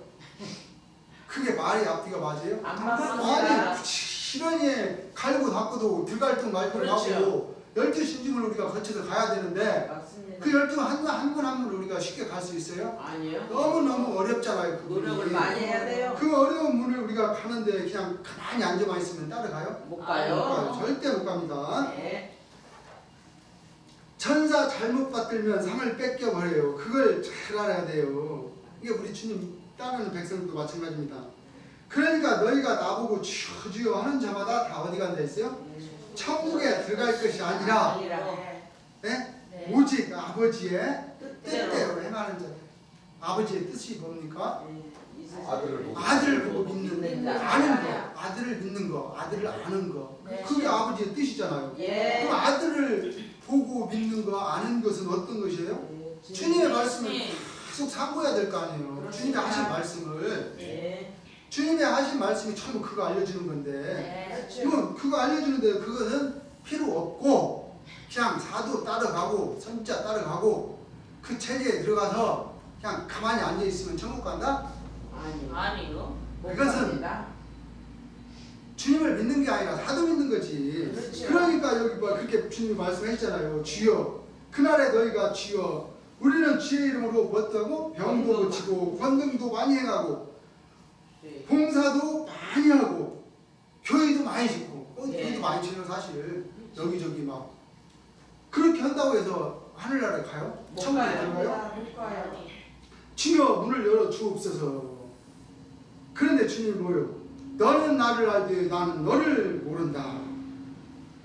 그게 말이 앞뒤가 맞아요? 안 맞습니다. 아니 부지런히 갈고 닦고도 들갈등 말고 그렇죠. 하고 12신중을 우리가 거쳐서 가야 되는데 맞습니다. 그 12 한 분 한 분 우리가 쉽게 갈 수 있어요? 아니요. 너무너무 어렵잖아요. 그 노력을 분이. 많이 해야 돼요. 그 어려운 문을 우리가 가는데 그냥 가만히 앉아만 있으면 따라가요? 못 못 가요. 가요. 절대 못 갑니다. 네. 천사 잘못 받들면 상을 뺏겨버려요. 그걸 잘 알아야 돼요. 이게 우리 주님 따르는 백성들도 마찬가지입니다. 그러니까 너희가 나보고 주여 주여 하는 자마다 다 어디 간다 했어요? 천국에 들어갈 것이 아니라 네? 네. 오직 아버지의 뜻대로. 뜻대로 행하는 자. 아버지의 뜻이 뭡니까? 아들을 보고. 아들을 보고 믿는 믿는다. 아는 거, 아들을 믿는 거, 아들을 아는 거. 네. 그게 아버지의 뜻이잖아요. 예. 그럼 아들을 보고 믿는 거, 아는 것은 어떤 것이에요? 주님의 말씀을 계속 삼고해야 될 거 아니에요. 그렇습니다. 주님이 하신 말씀을. 예. 주님이 하신 말씀이 전부 그거 알려주는 건데 네. 이건 그거 알려주는데 그거는 필요 없고 그냥 사도 따라가고 선지자 따라가고 그 체제에 들어가서 그냥 가만히 앉아있으면 천국 간다? 아니요. 아니요. 그것은 갑니다. 주님을 믿는 게 아니라 사도 믿는 거지. 그렇죠. 그러니까 여기 뭐 그렇게 주님이 말씀하셨잖아요. 주여 그날에 너희가 주여 우리는 주의 이름으로 어떠고 병도 고치고 권능도 많이 행하고 네. 봉사도 많이 하고 교회도 많이 짓고 네. 교회도 많이 지는 사실 여기저기 막 그렇게 한다고 해서 하늘나라에 가요? 못 천국에 가요. 들어가요? 못 가요. 주여 문을 열어 주옵소서. 그런데 주님 뭐요? 너는 나를 알되 나는 너를 모른다.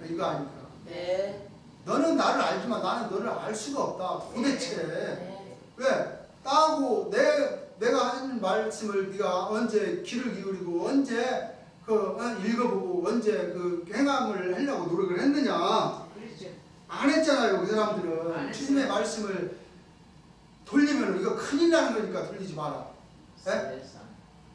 이거 아닙니까? 네. 너는 나를 알지만 나는 너를 알 수가 없다. 도대체 네. 왜? 나하고 내가 하는 말씀을 네가 언제 귀를 기울이고 언제 읽어보고 언제 그 행함을 하려고 노력을 했느냐? 그렇죠. 안 했잖아요. 그 안 사람들은 했어요. 주님의 말씀을 돌리면 이거 큰일 나는 거니까 돌리지 마라. 예?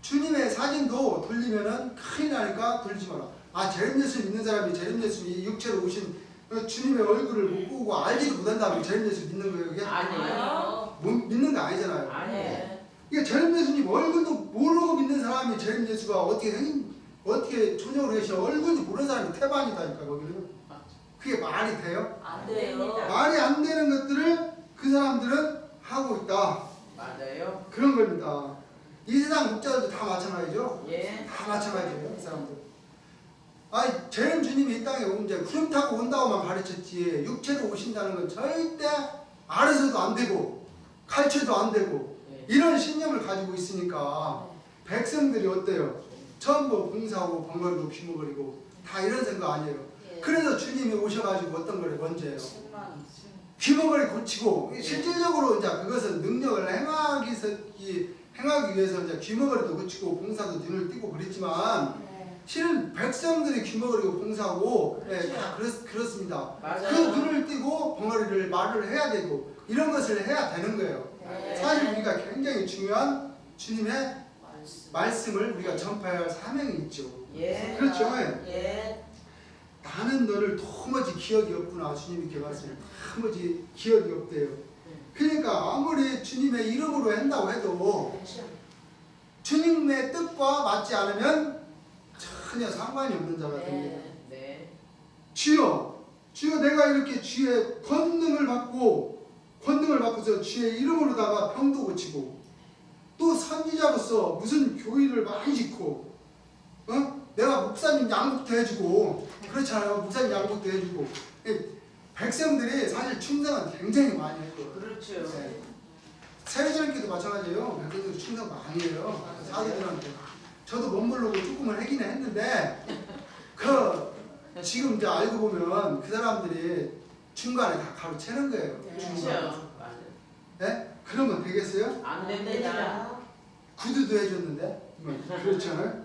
주님의 사진도 돌리면은 큰일 나니까 돌리지 마라. 아, 재림 예수 믿는 사람이 재림 예수님이 육체로 오신 그 주님의 얼굴을 못 보고 알지도 못한다면 재림 예수 믿는 거예요, 그게? 아니에요. 못 믿는 거 아니잖아요. 아니에요. 이게 재림 예수님 얼굴도 모르고 믿는 사람이 재림 예수가 어떻게 초녀로 계셔 얼굴도 모르는 사람이 태반이다니까 거기는. 그게 말이 돼요? 안 돼요. 말이 안 되는 것들을 그 사람들은 하고 있다. 맞아요. 그런 겁니다. 이 세상 목자들도 다 마찬가지죠. 예. 다 마찬가지예요, 이 사람들. 아니, 재림 주님이 이 땅에 이제 구름 타고 온다고만 가르쳤지 육체로 오신다는 건 절대 알아서도 안 되고 가르쳐도 안 되고 예. 이런 신념을 가지고 있으니까 백성들이 어때요? 전부 봉사하고 번거리고 귀머거리고 다 이런 생각 아니에요. 예. 그래서 주님이 오셔가지고 어떤 거를 먼저 해요? 실망. 귀머거리 고치고 실질적으로 이제 그것은 능력을 행하기 위해서 이제 귀머거리도 고치고 봉사도 눈을 띄고 그랬지만 네. 실은 백성들이 귀머거리고 봉사하고 그렇죠. 다 그렇습니다. 맞아요. 그 눈을 띄고 벙어리를 말을 해야 되고 이런 것을 해야 되는 거예요. 네. 사실 우리가 굉장히 중요한 주님의 말씀. 말씀을 우리가 전파해야 할 사명이 있죠. 예. 그렇죠. 예. 나는 너를 도무지 기억이 없구나. 주님이 이렇게 말씀을 도무지 기억이 없대요. 그러니까 아무리 주님의 이름으로 한다고 해도 주님의 뜻과 맞지 않으면 전혀 상관이 없는 자가 됩니다. 네. 네. 주여 내가 이렇게 주의 권능을 받고서 주의 이름으로다가 병도 고치고 또 선지자로서 무슨 교회를 많이 짓고 내가 목사님 양복도 해주고 그렇잖아요. 목사님 양복도 해주고 백성들이 사실 충성은 굉장히 많이 했고 그렇죠. 네. 세례자님께도 마찬가지예요. 백성들이 충성 많이 해요. 사도들한테 저도 못 모르고 조금은 하기는 했는데 지금 이제 알고 보면 그 사람들이 중간에 다 가로채는 거예요. 중간에. 그렇죠. 맞아요. 네? 그러면 되겠어요? 안 됩니다. 구두도 해줬는데 그렇잖아요.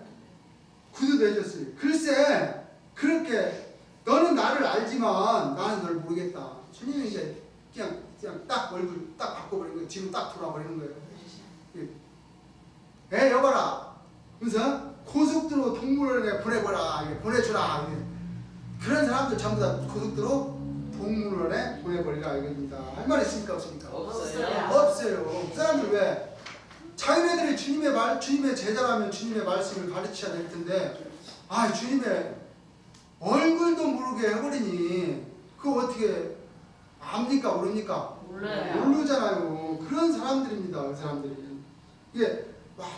구두도 해줬어요. 글쎄 그렇게 너는 나를 알지만 나는 널 모르겠다. 주님이 이제 그냥 딱 얼굴 딱 바꿔버리는 거예요. 지금 딱 돌아버리는 거예요. 여봐라. 그래서 고속도로 동물원에 보내주라. 그런 사람들 전부 다 고속도로 동물원에 보내버리라 이겁니다. 할 말 있습니까 없습니까? 없어요. 없어요. 그 사람들 왜? 자기네들이 주님의 제자라면 주님의 말씀을 가르쳐야 될 텐데 주님의 얼굴도 모르게 해버리니 그거 어떻게 압니까 모릅니까? 몰라요. 모르잖아요. 그런 사람들입니다. 그 사람들이 이게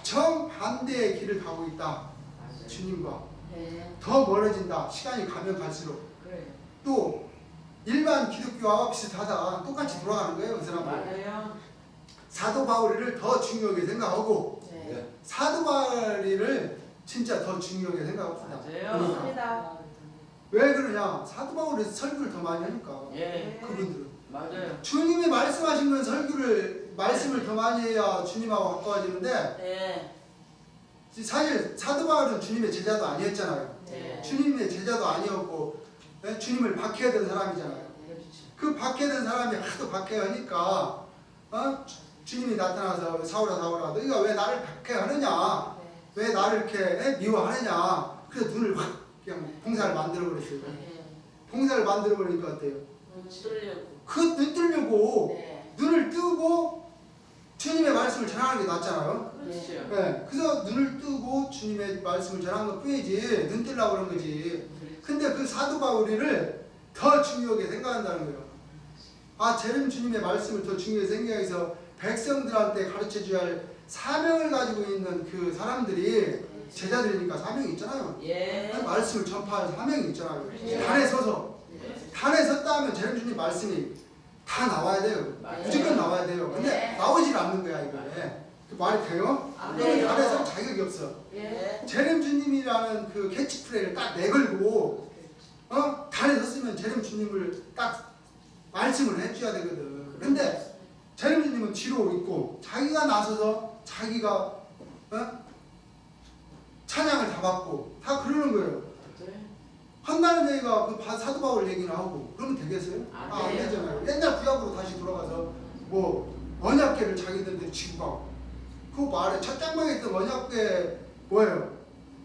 정반대의 길을 가고 있다. 맞아요. 주님과 네. 더 멀어진다. 시간이 가면 갈수록 그래. 또 일반 기독교와 비슷하다. 똑같이 돌아가는 거예요. 그 사람들. 맞아요. 사도 바울이를 더 중요하게 생각하고 네. 사도 바울이를 진짜 더 중요하게 생각합니다. 맞아요. 맞습니다. 왜 그러냐? 사도 바울이 설교를 더 많이 하니까. 예. 그분들은 맞아요. 주님이 말씀하신 건 말씀을 더 많이 해야 주님하고 가까워지는데 네. 사실 사도 바울은 주님의 제자도 아니었잖아요. 네. 주님의 제자도 아니었고 주님을 박해야 되는 사람이잖아요. 그렇죠. 그 박해된 사람이 하도 박해하니까 주님이 나타나서 사울아 너희가 왜 나를 박해하느냐, 왜 나를 이렇게 미워하느냐. 그래서 눈을 확 그냥 봉사를 만들어 버렸어요. 네. 봉사를 만들어 버리니까 어때요? 눈 뜨려고. 그 눈 뜨려고 네. 눈을 뜨고 주님의 말씀을 전하는 게 낫잖아요. 그렇죠. 네, 그래서 눈을 뜨고 주님의 말씀을 전하는 것 뿐이지 눈 뜨려고 그런 거지. 근데 그 사도 바울이를 더 중요하게 생각한다는 거예요. 재림 주님의 말씀을 더 중요히 생각해서 백성들한테 가르쳐줘야 할 사명을 가지고 있는 그 사람들이 제자들이니까 사명이 있잖아요. 예. 말씀을 전파할 사명이 있잖아요. 그렇죠. 단에 서서 예. 단에 섰다 하면 재림 주님 말씀이 다 나와야 돼요. 맞아요. 무조건 나와야 돼요. 근데 네. 나오질 않는 거야 이거. 그 말이 돼요? 안 그럼 돼요. 단에 설 자격이 없어. 예. 재림 주님이라는 그 캐치프레이를 딱 내걸고 단에 섰으면 재림 주님을 딱 말씀을 해줘야 되거든. 근데 재림 주님은 뒤로 있고 자기가 나서서 자기가 찬양을 다 받고 다 그러는 거예요. 한다는 얘기가 그 사도 바울 얘기를 하고 그러면 되겠어요? 안 돼요. 되잖아요. 옛날 구약으로 다시 돌아가서 뭐 언약궤를 자기들한테 지고 가고 그 말에 첫 장막에 있던 언약궤 뭐예요?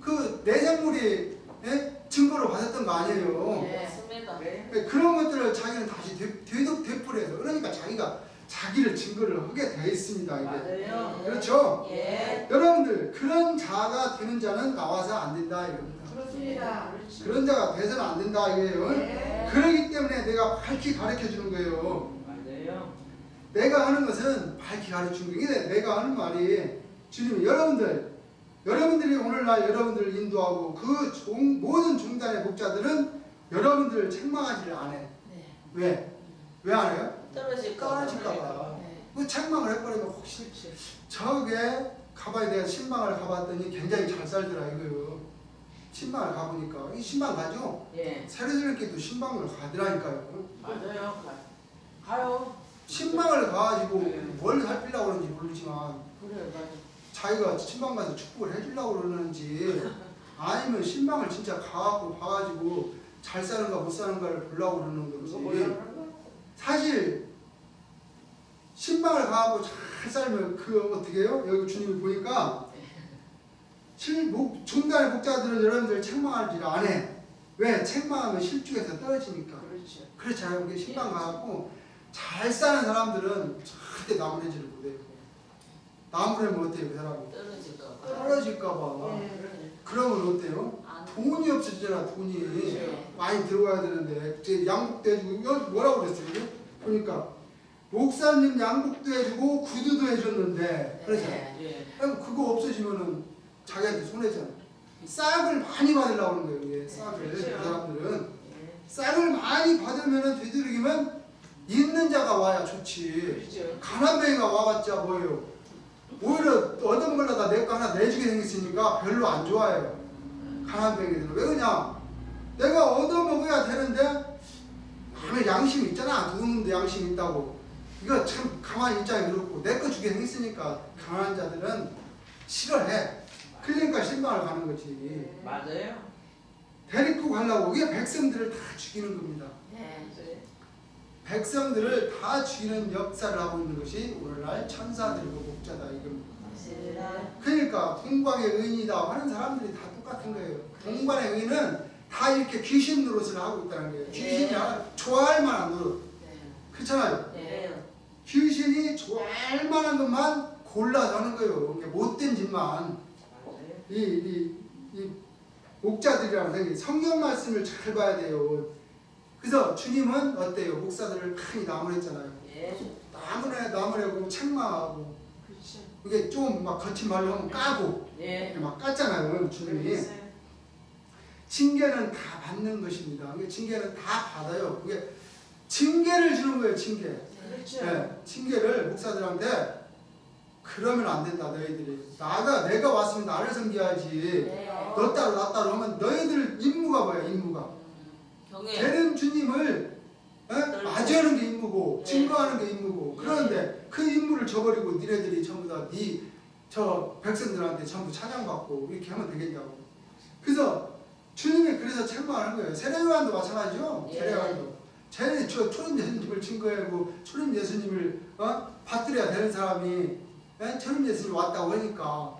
그 내생물이 증거로 받았던 거 아니에요. 맞습니다. 네. 그런 것들을 자기는 다시 되풀이해서 그러니까 자기가 자기를 증거를 하게 돼 있습니다. 이게. 맞아요. 그렇죠? 예. 여러분들 그런 자가 되는 자는 나와서 안 된다 이겁니다. 그렇습니다. 그런 자가 돼서는 안 된다 이거예요. 예. 그러기 때문에 내가 밝히 가르쳐 주는 거예요. 맞아요. 내가 하는 것은 밝히 가르쳐 주는 거예요. 근데 내가 하는 말이 주님이 여러분들이 오늘날 여러분들을 인도하고 그 모든 종단의 목자들은 여러분들을 책망하지를 안 해. 네. 왜? 왜 안 해요? 떨어질까 떨어질까 봐. 그 책망을 해버리면 혹시 저게 가봐야 내가 신방을 가봤더니 굉장히 잘 살더라 이거요. 신방을 가보니까 이 신방 가죠? 예. 세례들끼리도 신방을 가더라니까요. 맞아요. 가요. 신방을 가가지고 네. 뭘 살피려고 그러는지 모르지만 그래 맞아. 자기가 신방 가서 축복을 해주려고 그러는지 아니면 신방을 진짜 가갖고 봐가지고 잘 사는가 못 사는가를 보려고 그러는 그거 건지 뭐야? 사실 신방을 가갖고 잘 살면 그 어떻게 해요? 여기 주님이 보니까 종단의 목자들은 여러분들 책망하지 안 해. 왜? 책망하면 실중에서 떨어지니까. 그렇죠. 그렇잖아요. 우리 신방 가갖고 잘 사는 사람들은 절대 나무래지를 못해요. 나무래면 어때요? 그 사람이? 떨어질까 봐. 떨어질까봐. 예. 그러면 어때요? 안 돈이 없어지잖아. 돈이 그렇죠. 많이 들어와야 되는데 이제 양복도 해주고 이거 뭐라고 그랬어요? 이게? 그러니까 목사님 양복도 해주고 구두도 해줬는데 그러잖아요. 예. 그럼 그거 없어지면은 자기한테 손해잖아. 싹을 많이 받으려고 하는 거예요. 이게 싹을 그 그렇죠. 사람들은 예. 싹을 많이 받으면은 되도록이면 있는 자가 와야 좋지. 그렇죠. 가난뱅이가 와봤자 뭐예요? 오히려 얻어먹으려다 내 거 하나 내주게 생겼으니까 별로 안 좋아해요. 가난뱅이들은 왜 그러냐? 내가 얻어먹어야 되는데 남의 양심이 있잖아. 누구는데 양심이 있다고. 이거 참 가만히 있자니 그렇고 내 거 주게 생겼으니까 가난한 자들은 싫어해. 그러니까 신방을 가는 거지. 맞아요. 데리고 가려고 이게 백성들을 다 죽이는 겁니다. 네. 백성들을 다 죽이는 역사를 하고 있는 것이 오늘날 천사들이고 목자다 이겁니다. 맞습니다. 그러니까 동방의 의인이다 하는 사람들이 다 똑같은 거예요. 동방의 의인은 다 이렇게 귀신 노릇을 하고 있다는 거예요. 귀신이 좋아할 만한 노릇. 네. 그렇잖아요. 네. 귀신이 좋아할 만한 것만 골라서 하는 거예요. 이렇게 못된 짓만. 맞아요. 이 목자들이라는 생각이 성경 말씀을 잘 봐야 돼요. 그래서 주님은 어때요? 목사들을 많이 나무랬잖아요. 예. 나무래고 책망하고 그렇죠. 이게 좀 막 거친 말로 하면 까고 예. 막 깠잖아요. 주님이. 징계는 다 받는 것입니다. 징계는 다 받아요. 그게 징계를 주는 거예요. 징계. 그렇죠. 네, 징계를 목사들한테 그러면 안 된다. 너희들이 내가 왔으면 나를 섬겨야지. 네. 너 따로 나 따로 하면 너희들 임무가 뭐야? 임무가 경외. 되는 주님을 맞이하는 게 임무고 네. 증거하는 게 임무고 그런데 그 임무를 저버리고 니네들이 전부 다 저 백성들한테 전부 찬양받고 이렇게 하면 되겠냐고. 그래서 주님이 그래서 책망하는 거예요. 세례요한도 마찬가지죠. 예. 세례요한도 초림 예수님을 증거하고 초림 예수님을 받들어야 되는 사람이 초림 예수님 왔다고 하니까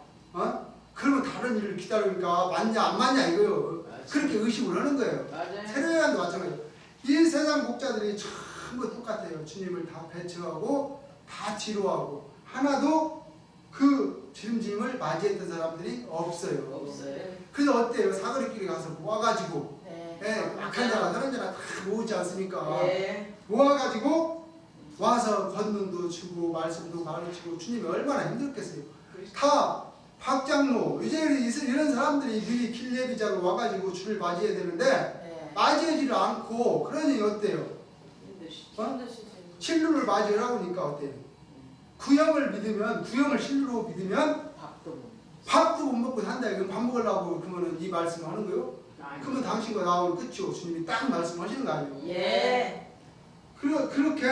그러면 다른 일을 기다리니까 맞냐 안 맞냐 이거요. 그렇게 의심을 하는 거예요. 맞아요. 세례요한도 마찬가지예요. 이 세상 목자들이 전부 똑같아요. 주님을 다 배척하고 다 지루하고 하나도 그 주님을 맞이했던 사람들이 없어요. 없어요. 그래서 어때요? 사거리끼리 가서 모아가지고 네. 악한 자나 다른 자나 다 모으지 않습니까? 예. 모아가지고 와서 권능도 주고 말씀도 가르치고 주님이 얼마나 힘들겠어요. 그렇죠. 다 박장로 이제 이런 사람들이 미리 길예비자로 와가지고 줄을 맞이해야 되는데 네. 맞이하지를 않고 그러니 어때요? 힘드시죠. 어? 진루를 맞이하라고 하니까 어때요? 구형을 믿으면 구형을 진루로 믿으면 밥도 못. 밥도 못 먹고 산다. 이건 밥 먹으려고 그러면 이 말씀을 하는 거예요? 아니. 그러면 당신과 나오는 끝이요. 주님이 딱 말씀하시는 거 아니에요? 예. 그렇게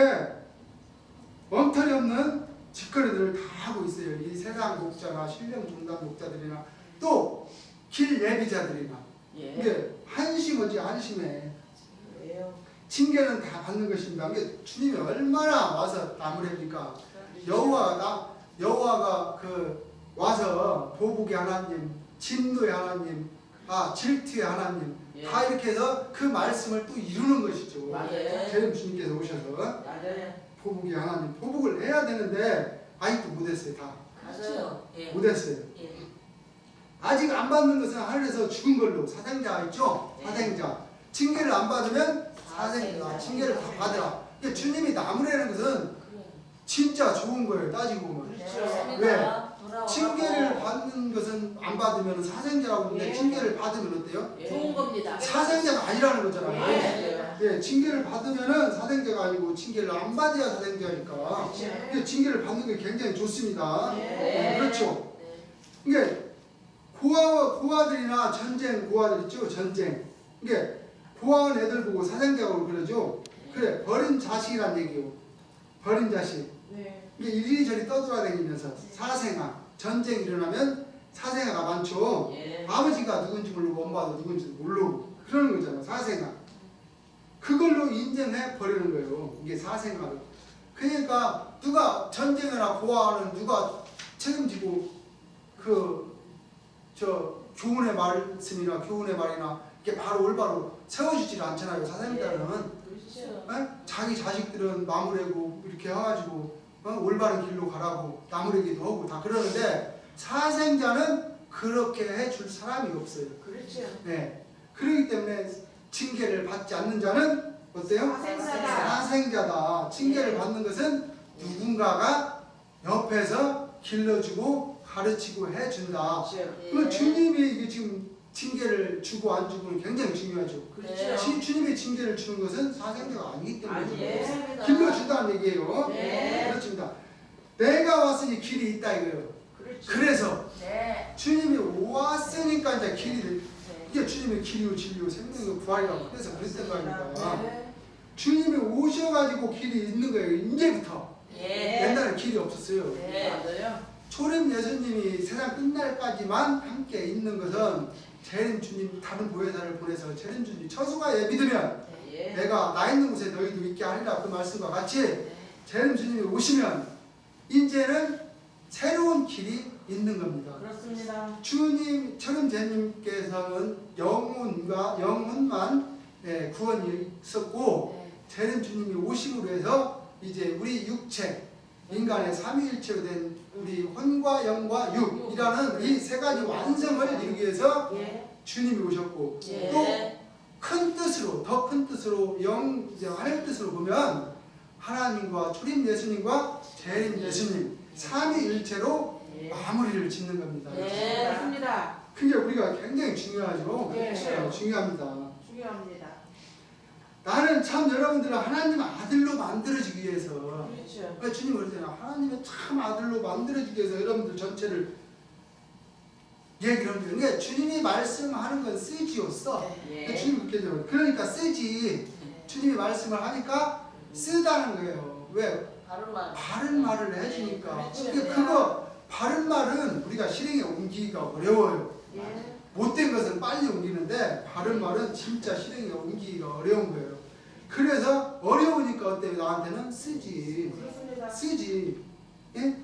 엉터리 없는 짓거리들을 다 하고 있어요. 이 세상 목자나 신령 종단 목자들이나 또 길 예비자들이나 예. 이게 한심하지 한심해. 왜요? 징계는 다 받는 것입니다. 이게 주님이 얼마나 와서 나무랍니까? 여호와가 그 와서 보복의 하나님, 진노의 하나님, 질투의 하나님 예. 다 이렇게 해서 그 말씀을 또 이루는 것이죠. 맞아요. 재림 주님께서 오셔서 맞아요. 보복의 하나님, 보복을 해야 되는데 아직도 못했어요. 다 맞아요. 예. 못했어요. 예. 아직 안 받는 것은 하늘에서 죽은 걸로 사생자 있죠? 네. 사생자. 징계를 안 받으면 사생자. 징계를 다 받으라. 그러니까 주님이 나무라는 것은 그래. 진짜 좋은 거예요. 따지고 보면. 그렇죠. 왜? 돌아와. 징계를 받는 것은 안 받으면 사생자라고 하는데 예. 징계를 받으면 어때요? 예. 좋은 겁니다. 사생자가 아니라는 거잖아요. 예. 예, 징계를 받으면은 사생자가 아니고 징계를 안 받아야 사생자니까. 그렇죠. 근데 징계를 받는 게 굉장히 좋습니다. 예. 그렇죠. 네. 이게 고아들이나 전쟁 고아들 있죠? 전쟁. 이게 고아원 애들 보고 사생자라고 그러죠. 그래 버린 자식이란 얘기요. 버린 자식. 네. 이게 이리저리 떠돌아다니면서 사생아 전쟁 일어나면 사생아가 많죠. 예. 아버지가 누군지 모르고 엄마도 누군지 모르고 그러는 거잖아. 사생아. 그걸로 인정해 버리는 거예요. 이게 사생아로. 그러니까 누가 전쟁이나 고아는 누가 책임지고 교훈의 말씀이나 교훈의 말이나 이게 바로 올바로 세워주질 않잖아요. 사생자는. 그렇죠. 자기 자식들은 나무래고 이렇게 해가지고 올바른 길로 가라고 나무래기도 하고 다 그러는데 사생자는 그렇게 해줄 사람이 없어요. 그렇죠. 네. 그렇기 때문에 징계를 받지 않는 자는 어때요? 사생자다. 사생자다. 징계를 받는 것은 누군가가 옆에서 길러주고 가르치고 해준다. 그렇죠. 그럼 주님이 이게 지금 징계를 주고 안 주고는 굉장히 중요하죠. 그렇죠. 주님의 징계를 주는 것은 사생자가 아니기 때문에 아니에요. 길러준다는 얘기예요. 네. 그렇습니다. 내가 왔으니 길이 있다 이거예요. 그렇죠. 그래서 네. 주님이 왔으니까 이제 길이 네. 이게 주님의 길이요 진리요 생명이요 부활이라고 그래서 그랬던 거 아닙니까? 네. 주님이 오셔가지고 길이 있는 거예요. 이제부터. 예. 옛날에 길이 없었어요. 네. 맞아요. 초림 예수님이 세상 끝날까지만 함께 있는 것은 재림 주님 다른 보혜사를 보내서 재림 주님 처수가에 믿으면 예. 내가 나 있는 곳에 너희도 있게 하리라 그 말씀과 같이 네. 재림 주님이 오시면 이제는 새로운 길이 있는 겁니다. 그렇습니다. 주님 처럼 제님께서는 영혼만 구원이 있었고 네. 재림 주님이 오심으로 해서 이제 우리 육체 인간의 삼위일체로 된 우리 혼과 영과 육이라는 이 세 가지 완성을 이루기 위해서 예. 주님이 오셨고 예. 또 큰 뜻으로 더 큰 뜻으로 하늘 뜻으로 보면 하나님과 초림 예수님과 재림 예수님 삼위일체로 예. 마무리를 짓는 겁니다. 네. 그렇습니다. 그게 우리가 굉장히 중요하죠. 예. 중요합니다. 중요합니다. 나는 참 여러분들을 하나님 아들로 만들어주기 위해서 그렇죠. 그러니까 주님 그러잖아요. 하나님의 참 아들로 만들어주기 위해서 여러분들 전체를 얘기를 합니다. 그러니까 주님이 말씀하는 건 쓰지요. 써. 예. 주님 그렇게 되면 그러니까 쓰지. 주님이 말씀을 하니까 쓰다는 거예요. 왜? 바른 말. 바른 말을 해주니까. 그렇죠. 그러니까 그거 바른 말은 우리가 실행에 옮기기가 어려워요. 예. 못된 것은 빨리 옮기는데 바른 말은 진짜 실행에 옮기기가 어려운 거예요. 그래서 어려우니까 어때요? 나한테는 쓰지. 그렇습니다. 쓰지. 예?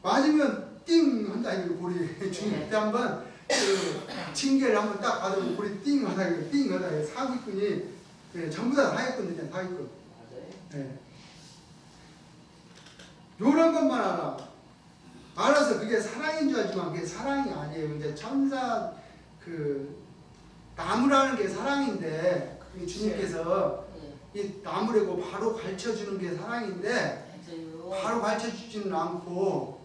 맞으면 띵 한다 이거 볼이 중일 때 한번 그 징계를 한번 딱 받으면 볼이 띵 하다 이거 띵 하다 이거 사기꾼이 전부 다 사기꾼이잖아 사기꾼. 맞아요. 예. 요런 것만 알아. 알아서 그게 사랑인 줄 알지만 그게 사랑이 아니에요. 이제 천사 그 나무라는 게 사랑인데 주님께서 이 나무래고 바로 가르쳐주는 게 사랑인데 바로 가르쳐주지는 않고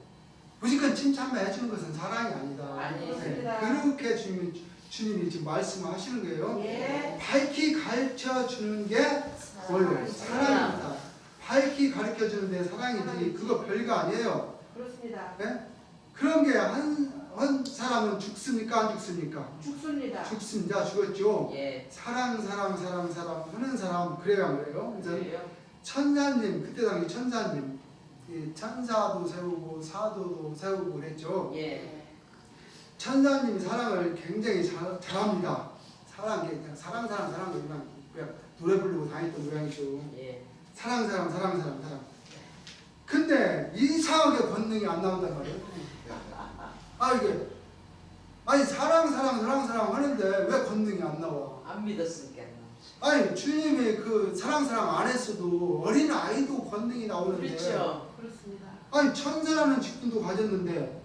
무조건 칭찬만 해주는 것은 사랑이 아니다. 아닙니다. 그렇게 주님이 지금 말씀하시는 거예요. 예. 밝히 가르쳐주는 게 뭐예요? 사랑입니다. 밝히 가르쳐주는데 사랑이지 그거 별거 아니에요. 그렇습니다. 네? 그런 게 한 사람은 죽습니까? 안 죽습니까? 죽습니다. 죽습니다. 죽었죠. 예. 사랑 하는 사람 그래야 말이에요. 그래서 그래요? 천사님 그때 당시 천사님 이 천사도 세우고 사도도 세우고 그랬죠. 예. 천사님이 사랑을 굉장히 잘합니다. 그냥 사랑 그냥 노래 부르고 다녔던 모양이죠. 예. 사랑. 근데 이상하게 권능이 안 나온단 말이에요. 이게 아니 사랑 하는데 왜 권능이 안 나와? 안 믿었으니까. 아니 주님이 그 사랑 안 했어도 어린 아이도 권능이 나오는데 그렇죠. 그렇습니다. 아니 천사라는 직분도 가졌는데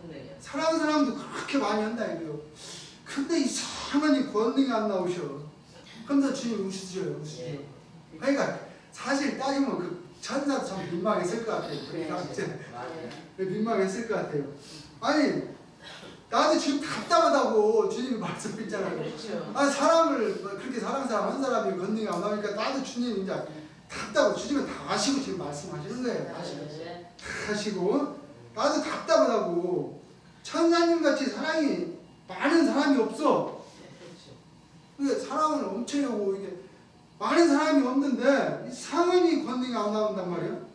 권능이요. 사랑도 그렇게 많이 한다 이거요. 근데 이상하니 권능이 안 나오셔. 그런데 주님 우시죠. 예. 그러니까 사실 따지면 그 천사도 참 민망했을 것 같아요. 맞아요. 민망했을 것 같아요. 아니 나도 지금 답답하다고 주님이 말씀했잖아요. 그렇죠. 사람을 그렇게 한 사람이 권능이 안 나오니까 나도 주님 이제 답답하고 주님은 다 아시고 지금 말씀하시는 거예요. 다 아시고 나도 답답하다고 천사님 같이 사랑이 많은 사람이 없어. 그러니까 사랑을 엄청나고 이게 많은 사람이 없는데 상은이 권능이 안 나온단 말이야.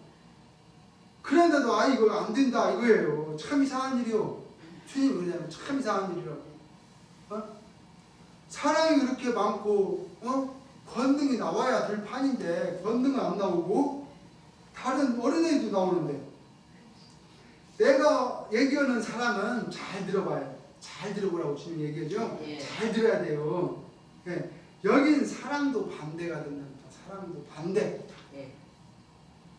그런데도 이거 안 된다 이거예요. 참 이상한 일이요. 주님이 그러잖아요. 참 이상한 일이라고. 사랑이 그렇게 많고 권능이 나와야 될 판인데 권능은 안 나오고 다른 어린애도 나오는데 내가 얘기하는 사랑은 잘 들어봐요. 잘 들어보라고 주님 얘기하죠. 예. 잘 들어야 돼요. 네. 여긴 사랑도 반대가 된답니다. 사랑도 반대. 예.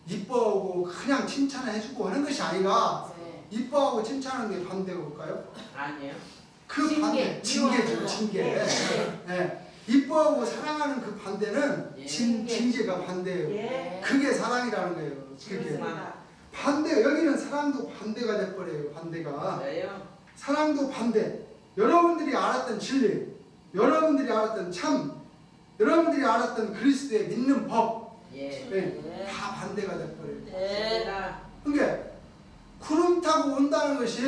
이뻐하고 그냥 칭찬을 해주고 하는 것이 아니라 네. 이뻐하고 칭찬하는 게 반대가 뭘까요? 아니에요. 그 반대, 징계죠, 미워하는 징계. 거. 네. 이뻐하고 사랑하는 그 반대는 예. 징계가 반대예요. 예. 그게 사랑이라는 거예요. 그게 그렇습니다. 반대. 여기는 사랑도 반대가 돼버려요. 반대가. 그래요? 사랑도 반대. 여러분들이 알았던 진리, 여러분들이 알았던 참, 여러분들이 알았던 그리스도의 믿는 법, 예. 네. 다 반대가 돼버려요. 네. 그러니까 구름 타고 온다는 것이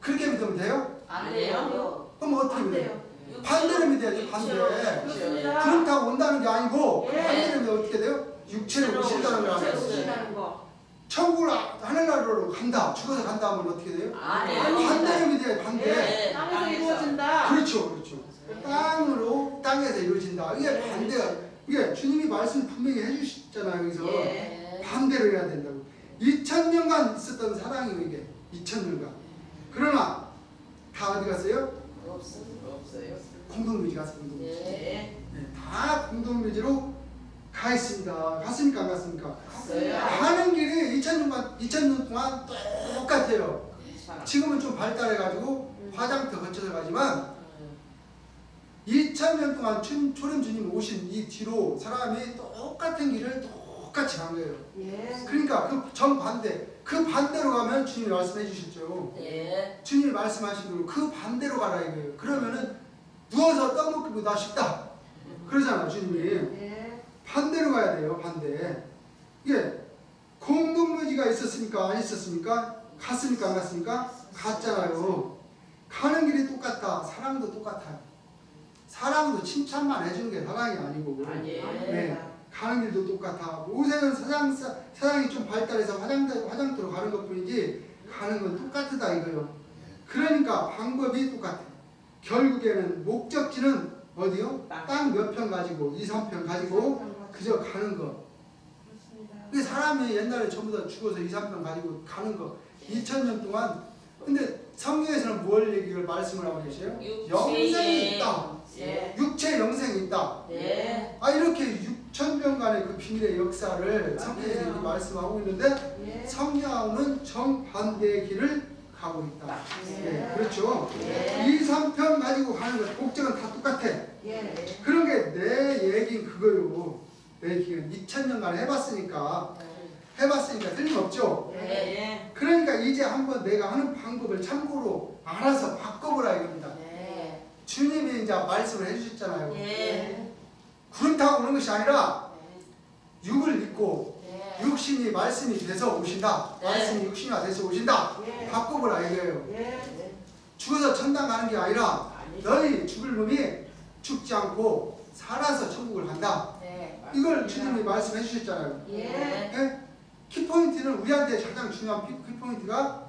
그렇게 믿으면 돼요? 안 돼요. 그럼 어떻게 믿어요? 돼요. 반대로 믿어야지, 반대. 그렇습니다. 구름 타고 온다는 게 아니고 예. 반대로 믿으면 어떻게 돼요? 육체로 오신다는 거 육체로 알아요. 오신다는 거. 천국을 하늘나라로 간다, 죽어서 간다 하면 어떻게 돼요? 아니에요. 반대로 믿어야 반대. 예. 땅에서 이루어진다. 그렇죠. 땅에서 이루어진다. 이게 반대가, 이게 주님이 말씀 분명히 해주셨잖아요. 여기서 예. 반대로 해야 된다고. 2000년간 있었던 사랑이에요, 이게. 2000년간. 그러나 다 어디 갔어요? 없어요. 공동묘지 갔어요. 공동묘지. 예. 네, 다 공동묘지로 가 있습니다. 갔습니까? 안 갔습니까? 갔어요. 가는 길이 2000년 동안 똑같아요. 지금은 좀 발달해가지고 화장터 거쳐서 가지만 2000년 동안 초림 주님 오신 이 뒤로 사람이 똑같은 길을 똑같이 간 거예요. 예. 그러니까 그 정반대, 그 반대로 가면 주님이 말씀해 주셨죠. 예. 주님이 말씀하신 대로 그 반대로 가라 이거예요. 그러면은 누워서 떡 먹기보다 쉽다. 그러잖아 주님이. 예. 반대로 가야 돼요. 반대. 이게 공동묘지가 있었습니까? 안 있었습니까? 갔습니까? 안 갔습니까? 갔잖아요. 가는 길이 똑같다. 사랑도 똑같아요. 사랑도 칭찬만 해주는 게 사랑이 아니고. 아니에요. 네. 가는 길도 똑같아. 요새는 사랑이 좀 발달해서 화장터로 가는 것 뿐이지 가는 건 똑같다 이거요. 그러니까 방법이 똑같아. 결국에는 목적지는 어디요? 땅 몇 평 가지고 2, 3평 가지고 그저 가는 거. 그렇습니다. 근데 사람이 옛날에 전부 다 죽어서 2, 3평 가지고 가는 거 2000년 동안. 근데 성경에서는 뭘 얘기를 말씀을 하고 계세요? 영생이 있다. 예. 육체 영생이 있다. 예. 이렇게 6000년간의 그 비밀의 역사를 성경에서 이렇게 말씀하고 있는데 예. 성령은 정반대의 길을 가고 있다. 네, 그렇죠. 예. 2, 3평 가지고 가는 것 목적은 다 똑같아. 예. 그런 게 내 얘기는 그거요. 내 기은 2000년간 해봤으니까 틀림없죠. 네. 그러니까 이제 한번 내가 하는 방법을 참고로 알아서 바꿔보라 이겁니다. 네. 주님이 이제 말씀을 해주셨잖아요. 네. 구름 타고 오는 것이 아니라 네. 육을 믿고 네. 육신이 말씀이 돼서 오신다. 네. 말씀이 육신화 돼서 오신다. 예. 바꿔보라 이거예요. 예. 죽어서 천당 가는 게 아니라 너희 죽을 놈이 죽지 않고 살아서 천국을 간다. 네. 이걸 주님이 말씀해 주셨잖아요. 예. 네? 키포인트는 우리한테 가장 중요한 키포인트가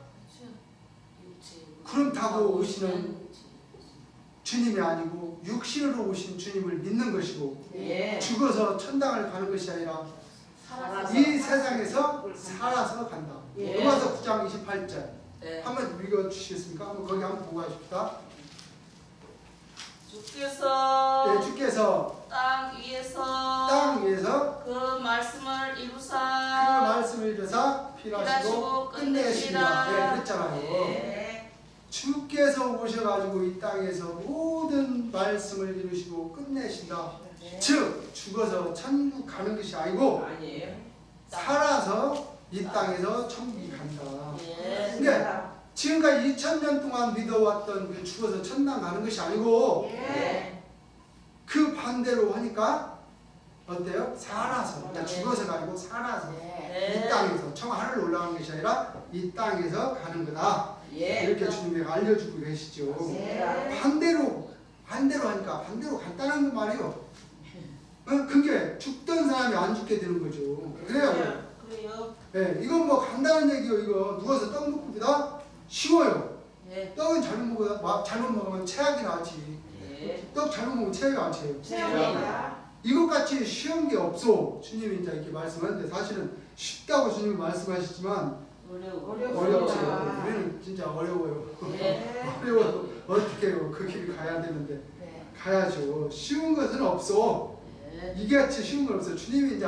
구름 타고 오시는 주님이 아니고 육신으로 오신 주님을 믿는 것이고 예. 죽어서 천당을 가는 것이 아니라 살아서. 이 세상에서 살아서 간다. 예. 로마서 9장 28절 네. 한번 읽어주시겠습니까? 한번 거기 한번 보고 가십시다. 주께서 네, 주께서 땅 위에서 땅 위에서 그 말씀을 그 이루사 말씀을 이루사 필하시고 끝내시리라. 네, 그랬잖아요. 네. 주께서 오셔가지고 이 땅에서 모든 말씀을 이루시고 끝내신다. 즉 죽어서 천국 가는 것이 아니고 아니에요. 살아서 이 땅에서 천국이 간다. 예. 그러니까 지금까지 2000년 동안 믿어왔던 그 죽어서 천당 가는 것이 아니고 예. 그 반대로 하니까 어때요? 살아서 그러니까 죽어서가 아니고 살아서 네. 이 땅에서 하늘로 올라가는 것이 아니라 이 땅에서 가는 거다. 예. 이렇게 주님이 알려주고 계시죠. 예. 반대로 하니까 반대로 간다는 말이요. 그게 죽던 사람이 안 죽게 되는 거죠. 그래요. 그래요. 네, 이건 뭐 간단한 얘기요. 이거 누워서 떡 먹기보다 쉬워요. 예. 떡은 잘못 먹으면 체하게 나지. 예. 떡 잘못 먹으면 체하게 안 체해요. 체험이다. 이것같이 쉬운 게 없어. 주님이 이제 이렇게 말씀하는데 사실은 쉽다고 주님이 말씀하시지만 어려워. 어렵죠. 우리는 진짜 어려워요. 예. 어려워도 어떻게 해요? 그 길을 가야 되는데 네. 가야죠. 쉬운 것은 없어. 예. 이게같이 쉬운 건 없어. 주님이 이제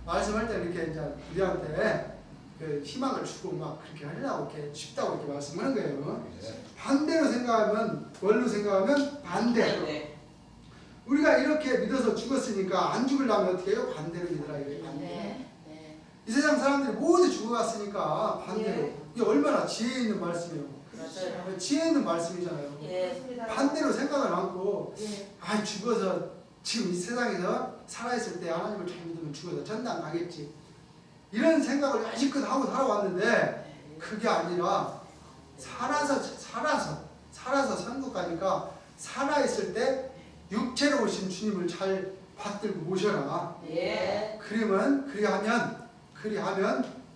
말씀할 때 이렇게 이제 우리한테 그 희망을 주고 막 그렇게 하려고 이렇게 쉽다고 이렇게 말씀하는 거예요. 반대로 생각하면 뭘로 생각하면 반대. 네. 우리가 이렇게 믿어서 죽었으니까 안 죽으려면 어떻게 해요? 반대로 믿으라 이거예요. 반대로. 네. 네. 이 세상 사람들이 모두 죽어갔으니까 반대로. 예. 이게 얼마나 지혜 있는 말씀이에요. 맞아요. 지혜 있는 말씀이잖아요. 예. 반대로 생각을 않고 예. 아 죽어서 지금 이 세상에서 살아있을 때 하나님을 잘 믿으면 죽어서 천당 가겠지. 이런 생각을 여지껏 하고 살아왔는데 그게 아니라 살아서 천국 가니까 살아있을 때 육체로 오신 주님을 잘 받들고 모셔라. 예. 그리하면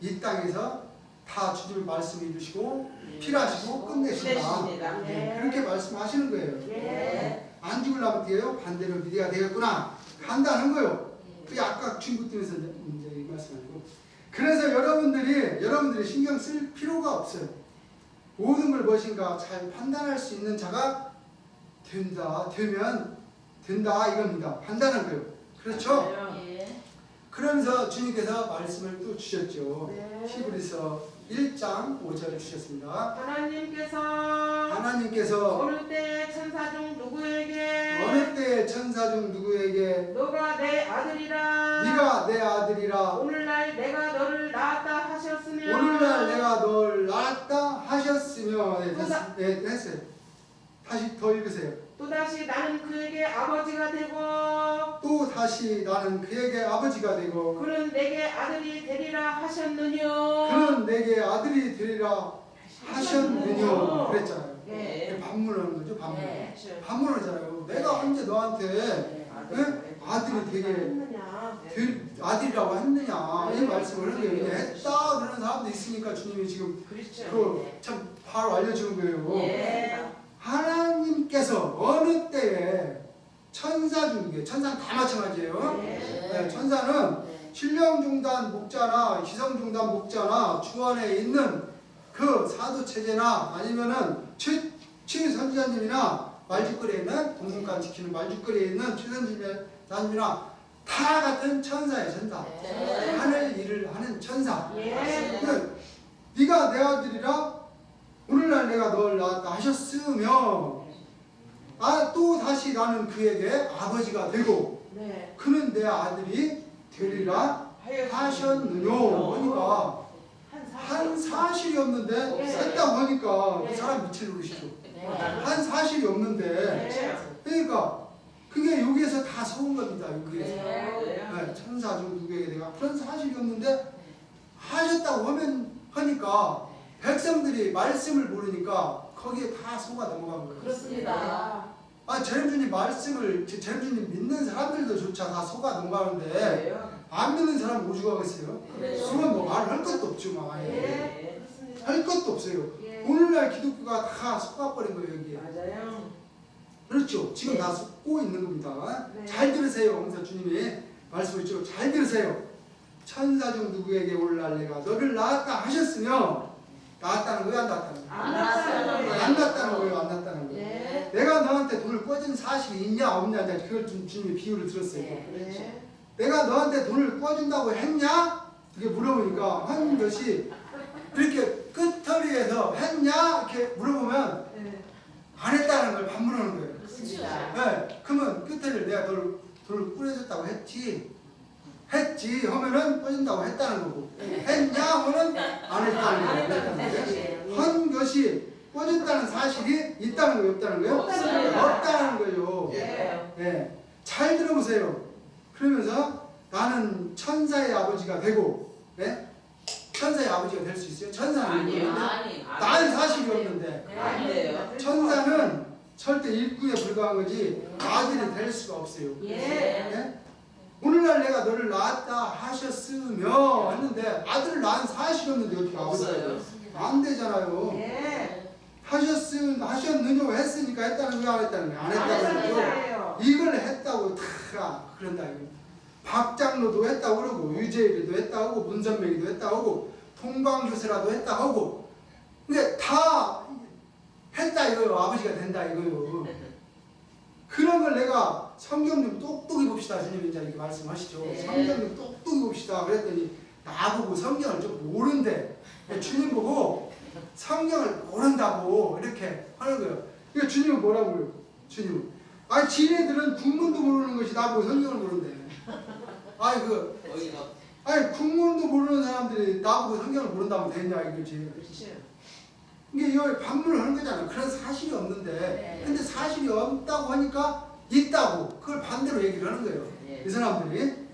이 땅에서 다 주님의 말씀을 이루시고 필하시고 끝내신다. 끝내십니다. 네, 그렇게 말씀하시는 거예요. 예. 안 죽으려면 어떻게 해요? 반대로 믿어야 되겠구나. 간다는 거요. 그게 아까 중국팀에서 이제 이 말씀하시고. 그래서 여러분들이 신경 쓸 필요가 없어요. 모든 걸 무엇인가 잘 판단할 수 있는 자가 되면 된다 이겁니다. 판단한 거예요. 그렇죠? 예. 그러면서 주님께서 말씀을 또 주셨죠. 네. 히브리서 1장 5절을 주셨습니다. 하나님께서 어느 때 천사 중 누구에게 어느 때 천사 중 누구에게 너가 내 아들이라 네가 내 아들이라 오늘날 내가 너를 낳았다 하셨으며 오늘날 내가 널 낳았다 하셨으며 네, 됐어요. 다시 더 읽으세요. 또다시 나는 그에게 아버지가 되고 또 다시 나는 그에게 아버지가 되고 그는 내게 아들이 되리라 하셨느뇨. 그는 내게 아들이 되리라 하셨느뇨 그랬잖아요. 예. 반문하는 거죠. 반문. 예. 반문하잖아요. 내가 언제 너한테 아들이 되게 했느냐. 아들이라고 했느냐 이 말씀을 하는 거예요. 했다 그러는 사람도 있으니까 주님이 지금 그렇죠. 참 바로 알려주는 거예요. 예. 하나님께서 어느 때에 천사 중에 천사는 다 마찬가지예요. 네, 천사는 네. 신령중단 목자나 희성중단 목자나 주원에 있는 그 사도체제나 아니면은 최선지자님이나 말죽거리에 있는 동문관 지키는 말죽거리에 있는 최선지자님이나 다 같은 천사예요. 천사. 네. 하늘 일을 하는 천사. 예. 네가 내 아들이라 오늘날 내가 널 낳았다 하셨으며 또 다시 나는 그에게 아버지가 되고 네. 그는 내 아들이 되리라 하셨느뇨 하니까 한 사실이 없는데 했다고 하니까 그 사람 미칠 노릇이죠. 한 사실이 없는데 그러니까 그게 여기에서 다 속은 겁니다. 여기에서 네, 천사 중 누구에게 내가 그런 사실이 없는데 하셨다고 하니까 백성들이 말씀을 모르니까 거기에 다 속아 넘어간 거예요. 그렇습니다. 아, 재림주님 말씀을 재림주님 믿는 사람들도 조차 다 속아 넘어가는데 안 믿는 사람 오죽하겠어요? 그건 뭐 말을 할 것도 없죠. 막 아예. 할 것도 없어요. 오늘날 기독교가 다 속아버린 거예요. 여기에. 맞아요. 그렇죠. 지금 다 속고 있는 겁니다. 잘 들으세요. 그래서 주님이 말씀하시죠. 잘 들으세요. 천사 중 누구에게 오늘날 내가 너를 낳았다 하셨으며 낳았다는 거예요? 안 낳았다는 거예요? 안 낳았다는 거예요. 안 낳았다는 거예요? 안 낳았다는 거예요? 네. 내가 너한테 돈을 꿔준 사실이 있냐 없냐 이제 그걸 좀 주님이 비유를 들었어요. 네. 내가 너한테 돈을 꿔준다고 했냐? 이렇게 물어보니까 한 것이 이렇게 끝터리에서 했냐? 이렇게 물어보면 네. 안 했다는 걸 반문하는 거예요. 그렇습니다. 네, 그러면 끝터리를 내가 돈을 꾸려줬다고 했지 하면은 꿔준다고 했다는 거고 했냐 하면은 안 했다는 거예요. 한 것이 꿔줬다는 사실이 있다는 거예요? 없다는 거예요? 없다는 거예요. 네. 잘 들어보세요. 그러면서 나는 천사의 아버지가 되고, 네? 천사의 아버지가 될 수 있어요? 천사는 아니요. 없는데, 나는 사실이 없는데, 안 돼요. 천사는 절대 일꾼에 불과한 거지 아들이 될 수가 없어요. 네? 오늘날 내가 너를 낳았다 하셨으며 했는데 아들을 낳은 사실이 없는데 어떻게 아버지가 안 되잖아요. 하셨느냐고 했으니까 했다는 거야 안 했다는 거야? 안 했다는 거죠. 이걸 했다고 다 그런다 이거. 박장로도 했다고 그러고 유재일이도 했다고 하고 문선명이도 했다고 하고 통광교세라도 했다고 하고 근데 다 했다 이거요. 아버지가 된다 이거요. 그런 걸 내가 성경 좀 똑똑히 봅시다. 주님이 이제 이렇게 말씀하시죠. 성경 좀 똑똑히 봅시다. 그랬더니 나보고 성경을 좀 모른대. 주님 보고 성경을 모른다고 이렇게 하는 거예요. 그러니까 주님은 뭐라고 그래요? 주님은 아니 지네들은 국문도 모르는 것이 나보고 성경을 모른대. 아니 국문도 모르는 사람들이 나보고 성경을 모른다면 되냐 이거지. 이게 여기 반문을 하는 거잖아. 그런 사실이 없는데 근데 사실이 없다고 하니까 있다고 그걸 반대로 얘기를 하는 거예요. 이 사람들이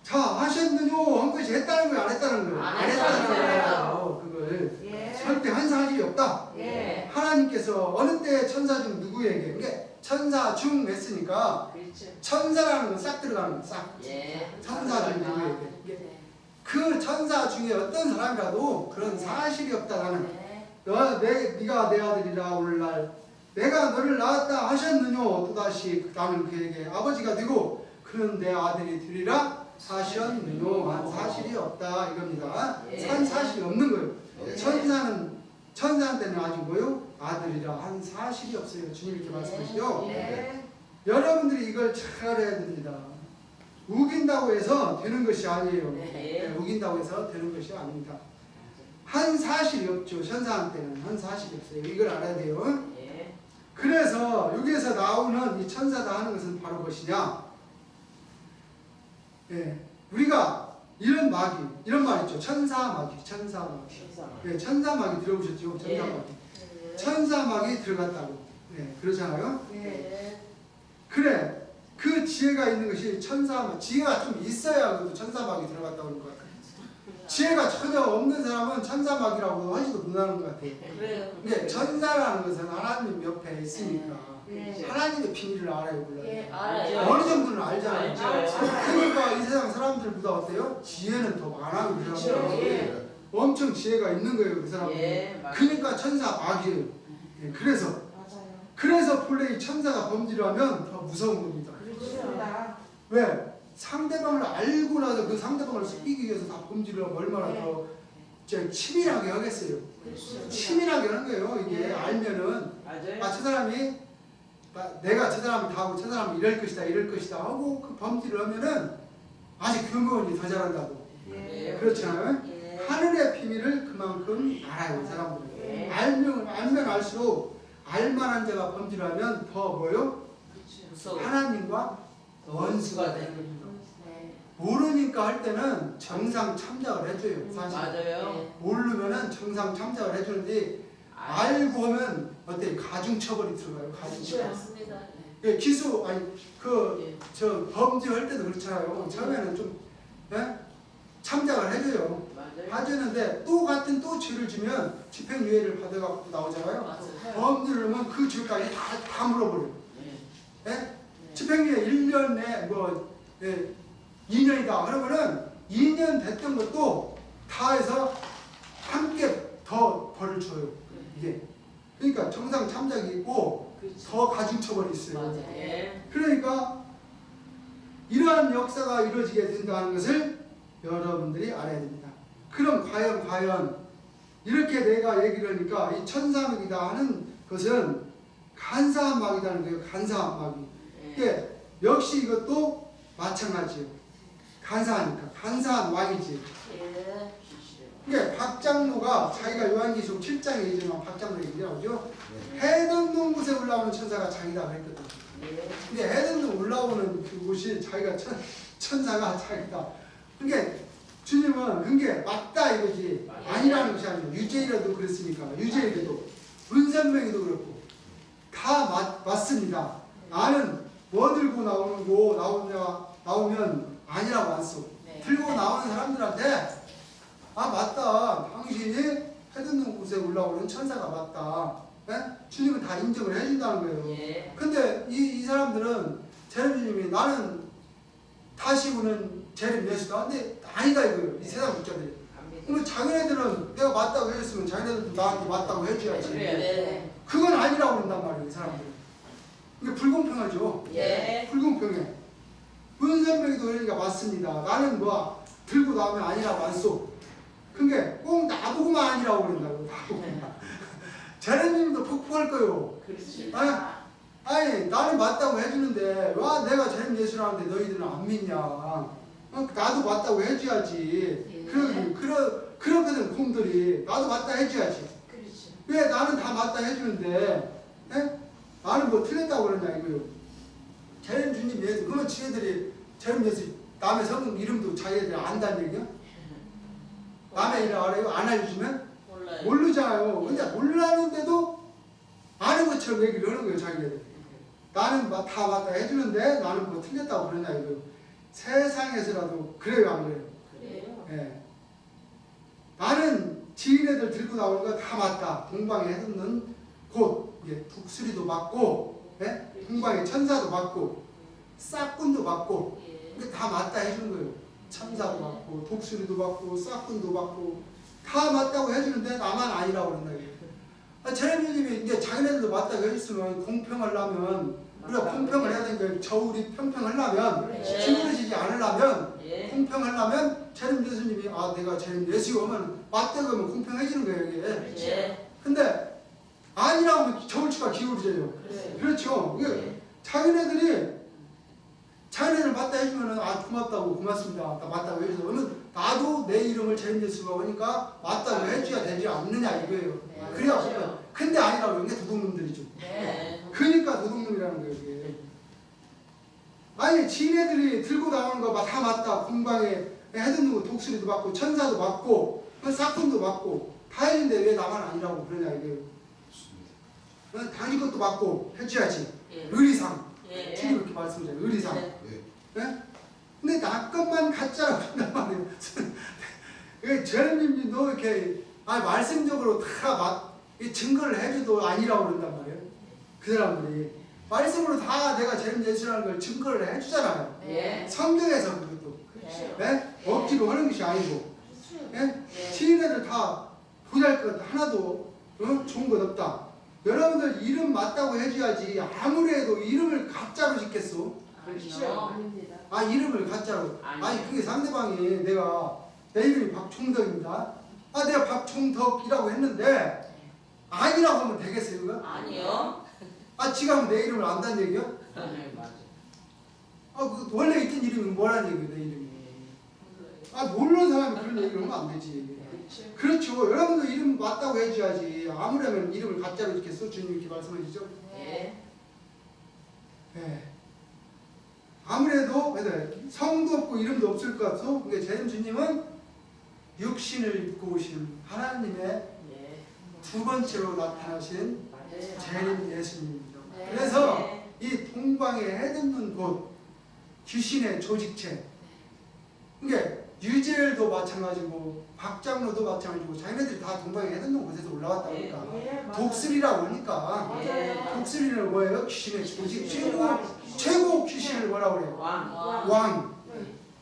자 하셨느뇨 한 것이 했다는 거예요? 안 했다는 거예요? 안 안 했다는 했다는 거예요. 거예요. 그걸 절대 한 사실이 없다. 하나님께서 어느 때 천사 중 누구에게 그러니까 천사 중 했으니까 천사라는 건 싹 들어가는 거예요. 싹. 천사 중 누구에게 그 천사 중에 어떤 사람이라도 그런 사실이 없다. 나는 네가 내 아들이라 오늘날 내가 너를 낳았다 하셨느뇨 또다시 나는 그에게 아버지가 되고 그는 내 아들이 되리라 하셨느뇨 한 사실이 없다 이겁니다. 한 사실이 없는 거예요. 천사한테는 아직 뭐요? 아들이라 한 사실이 없어요. 주님 이렇게 말씀하시죠. 여러분들이 이걸 잘 알아야 됩니다. 우긴다고 해서 되는 것이 아니에요. 우긴다고 해서 되는 것이 아닙니다. 한 사실이 없죠. 천사한테는 한 사실이 없어요. 이걸 알아야 돼요. 그래서 여기에서 나오는 이 천사다 하는 것은 바로 무엇이냐? 우리가 이런 말 있죠. 천사마귀. 천사마귀 들어보셨죠? 천사마귀. 천사마귀 들어갔다고. 그렇잖아요. 그래. 그 지혜가 있는 것이 지혜가 좀 있어야 그래도 천사마귀 들어갔다고 그런 것 같아요. 지혜가 전혀 없는 사람은 천사마귀라고 하지도 못하는 것 같아요. 근데 천사라는 것은 하나님 옆에 있으니까 하나님의 비밀을 알아요, 몰라요? 알아요. 어느 정도는 알잖아요. 알죠. 그러니까 이 세상 사람들보다 어때요? 지혜는 더 많아요, 그 사람들. 엄청 지혜가 있는 거예요, 그 사람들. 그러니까 천사마귀예요. 그래서 본래 이 천사가 범죄를 하면 더 무서운 겁니다. 왜? 상대방을 알고 나서 그 상대방을 속이기 위해서 다 범죄를 하면 얼마나 더 치밀하게 하겠어요. 치밀하게 하는 거예요. 이게 알면은 저 사람이 내가 저 사람이 다 하고 저 사람이 이럴 것이다 하고 그 범죄를 하면은 아직 교묘원이 더 잘한다고. 그렇잖아요. 하늘의 비밀을 그만큼 알아요. 이 사람들은. 알면 알수록 알만한 자가 범죄를 하면 더 뭐요? 하나님과 원수가 되는 겁니다. 모르니까 할 때는 정상 참작을 해줘요. 사실 맞아요. 모르면은 정상 참작을 해주는데 알고 하면 어때? 가중처벌이 들어가요. 가중처벌. 맞습니다. 예, 기소 아니 예. 저 범죄할 때도 그렇잖아요. 처음에는 좀 예? 참작을 해줘요. 맞아요. 해주는데 또 같은 또 죄를 지면 집행유예를 받아갖고 나오잖아요. 맞아요. 범죄를 그 죄까지 다 물어버려요. 예. 예? 집행유예 1년에 뭐 2년이다. 그러면은 2년 됐던 것도 다 해서 함께 더 벌을 줘요. 이게 그러니까 정상 참작이 있고 그렇죠. 더 가중처벌이 있어요. 맞아요. 예. 그러니까 이러한 역사가 이루어지게 된다는 것을 여러분들이 알아야 됩니다. 그럼 과연 이렇게 내가 얘기를 하니까 이 천사막이다 하는 것은 간사한 막이라는 거예요. 간사한 막이. 이게 역시 이것도 마찬가지예요. 간사하니까 간사한 막이지. 예. 이게 박장로가 자기가 요한계시록 7장에 얘기하지만 박장로 얘기하죠. 해든 높은 곳에 올라오는 천사가 자기다 그랬거든. 예. 근데 해든 올라오는 그곳이 자기가 천사가 자기다. 그러니까 주님은 그게 맞다 이거지 아니라는 것이 아니에요. 유죄이라도 그랬으니까 유죄이라도 은산명이도 그렇고 다 맞습니다. 나는 뭐 들고 나오면 아니라고 안 써. 네. 들고 나오는 사람들한테 아 맞다. 당신이 해듣는 곳에 올라오는 천사가 맞다. 예? 주님은 다 인정을 해준다는 거예요. 예. 근데 이 사람들은 제레미님이 나는 다시 오는 제레미 예수다. 근데 아니다 이거예요. 이 세상 목자들이. 그러면 자기네들은 내가 맞다고 해줬으면 자기네들도 나한테 맞다고 해줘야지. 네. 그건 아니라고 그런단 말이에요. 이 사람들은. 이게 불공평하죠. 예. 불공평해. 은산명이도 그러니까 맞습니다. 나는 뭐 들고 나오면 아니라고 안 써. 그게 꼭 나보고만 아니라고 그런다고. 나보고만. 제레미님도 폭포할 거요. 그렇지. 아니 나는 맞다고 해주는데 와 내가 제레미 예수라는데 너희들은 안 믿냐. 나도 맞다고 해줘야지. 그러거든 공들이. 나도 맞다 해줘야지. 그렇지. 왜 나는 다 맞다 해주는데 나는 뭐 틀렸다고 그러냐 이거요. 제렘 주님 예수 그러면 지네들이 제렘 예수 남의 성경 이름도 자기네들이 안다는 얘기야? 남의 이름 알아요? 안 알려주면? 몰라요. 모르잖아요. 근데 몰랐는데도 아는 것처럼 얘기를 하는 거예요 자기네들. 나는 다 맞다 해주는데 나는 뭐 틀렸다고 그러냐 이거요. 세상에서라도 그래요 안 그래요? 그래요. 예. 나는 지인애들 들고 나오는 거 다 맞다. 동방에 해듣는 곳, 독수리도 맞고, 예? 동방에 천사도 맞고, 싹군도 맞고, 예. 이게 다 맞다 해주는 거예요. 천사도 맞고, 독수리도 맞고, 싹군도 맞고, 다 맞다고 해주는데 나만 아니라고 그런다. 제레미님이 이제 자기네들도 맞다고 해줬으면 공평하려면, 우리가 공평을 해야 되니까 저울이 평평하려면, 그렇지. 기울어지지 않으려면, 예. 공평하려면 제렘 예수님이 아 내가 제렘 예수 오면 맞다고 하면 공평해지는 거예요 이게. 예. 근데 아니라고 하면 저울추가 기울어져요. 그래. 그렇죠. 이게 자기네들 맞다 해주면은 아 고맙습니다. 나 맞다고 해줘서 그러면 나도 내 이름을 제렘 예수가 하니까 맞다고 해줘야 되지 않느냐 이거예요. 네. 그래야 그렇죠. 근데 아니라고 이게 도둑놈들이죠. 네. 그러니까 도둑놈이라는 거예요 이게. 아니 지네들이 들고 나오는 거 다 맞다. 공방에 해듣는 거 독수리도 맞고 천사도 맞고 싹군도 맞고 다 했는데 왜 나만 아니라고 그러냐 이게. 당신 것도 맞고 해줘야지. 예. 의리상. 예. 주님 이렇게 말씀하잖아요. 의리상. 네. 예? 근데 나 것만 가짜라고 한단 말이에요. 제레미님도 이렇게 말씀적으로 다 증거를 해줘도 아니라고 그런단 말이에요. 그 사람들이. 말씀으로 다 내가 제렘 예수라는 걸 증거를 해주잖아요. 예. 성경에서 그것도. 그렇죠. 예? 억지로 하는 것이 아니고. 그렇죠. 예? 예. 시인애들 다 보잘것 하나도 좋은 것 없다. 여러분들 이름 맞다고 해줘야지. 아무리 해도 이름을 가짜로 짓겠어. 그렇죠. 아닙니다. 이름을 가짜로. 아니. 그게 상대방이 내 이름이 박총덕입니다. 내가 박총덕이라고 했는데 아니라고 하면 되겠어요, 그거? 아니요. 지가 하면 내 이름을 안다는 얘기야? 네, 맞아. 그 원래 있던 이름이 뭐라는 얘기야, 내 이름이. 모르는 사람이 그런 얘기를 하면 안 되지. 그렇죠. 그렇죠. 여러분도 이름 맞다고 해줘야지. 아무래면 이름을 가짜로 이렇게 써 주님 이렇게 말씀해 주죠. 예. 네. 아무래도 그래서 성도 없고 이름도 없을 것 같소. 그러니까 재림 주님은 육신을 입고 오신 하나님의 예. 두 번째로 나타나신 네. 재림 예수님입니다. 네. 그래서 네. 이 동방에 해돋는 곳 귀신의 조직체. 그러니까 유재열도 마찬가지고 박장로도 마찬가지고 자기네들이 다 동방에 해돋는 곳에서 올라왔다 보니까 예, 맞아요. 독수리라고 하니까 예. 독수리는 뭐예요? 귀신의 조직 귀신의 최고 귀신을 뭐라고 그래요? 왕. 왕.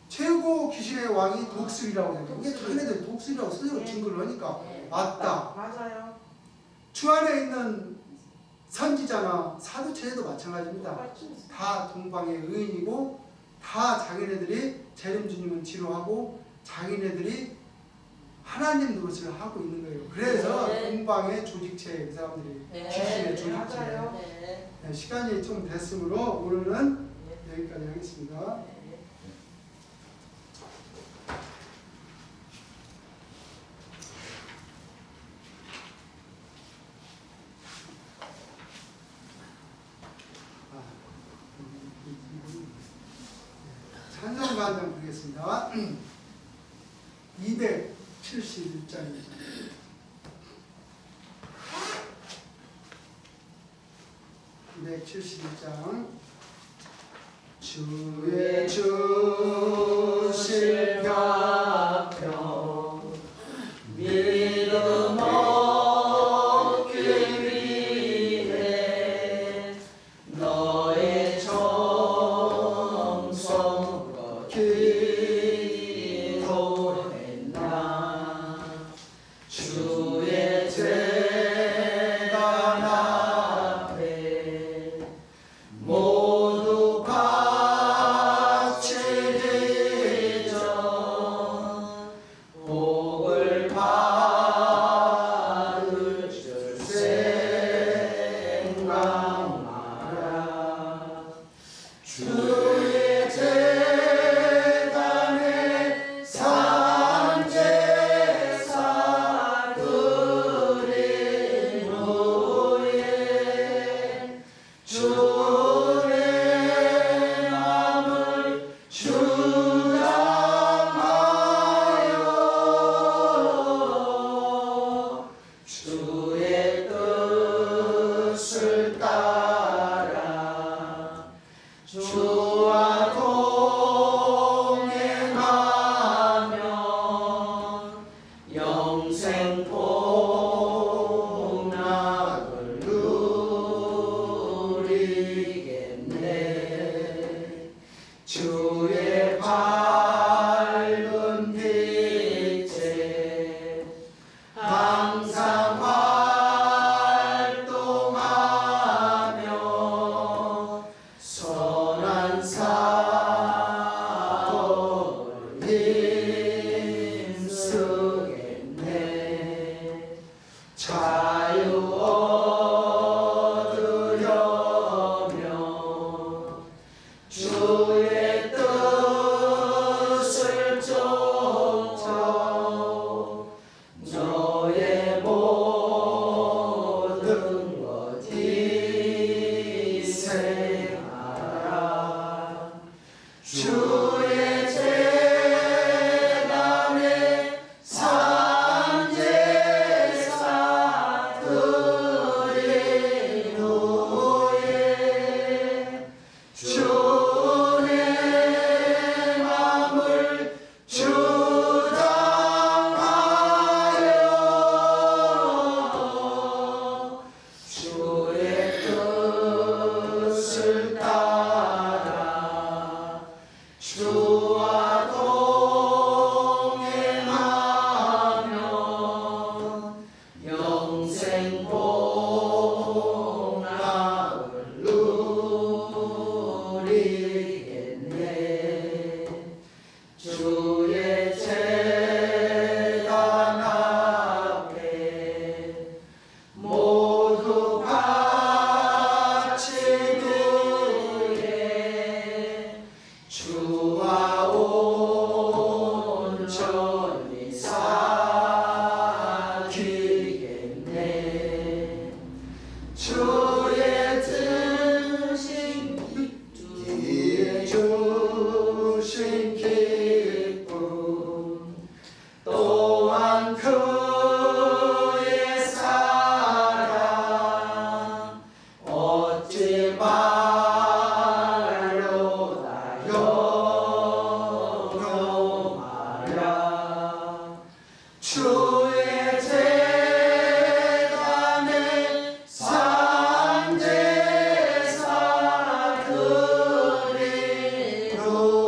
최고 귀신의 왕이 독수리라고 해요. 이게 자기네들 독수리라고 스스로 증거를 하니까 맞다. 맞아요. 주 안에 있는 선지자나 사도체도 마찬가지입니다. 다 동방의 의인이고 다 자기네들이 재림 주님은 지루하고 자기네들이 하나님 노릇을 하고 있는 거예요. 그래서 네. 동방의 조직체 그 사람들이 네. 귀신의 조직체. 맞아요. 네. 네, 시간이 좀 됐으므로 오늘은 여기까지 하겠습니다. 네. 찬송가 한 장 부르겠습니다. 271장입니다. 주의 주실 평 믿음 얻기 위해 너의 정성으로 기도했나 주의 재단 앞에 모두 바치리죠. 복을 받을 줄 생각 마라. 주의 재단에 산제사 드린 후에 주의 마음을 주장하여 주의 뜻을 따라 주와 동행하며 영생 복락을 누리겠네. 주의 밝은 빛에 항상 활동하며 선한 사도를 힘쓰겠네. 자유 얻으려면 주의 뜻을 쫓아 너의 모든 것 희생하라. 주의 재단에 산제사 드린 후에 주의 마음을 주장하여 주의 뜻을 따라 주와 동행하며 영생 복락을 누리겠네. 주의 재단 앞에 모두 바치기에 주와 온전히 사귀겠네. 주의 뜻이 주의 주 이름으로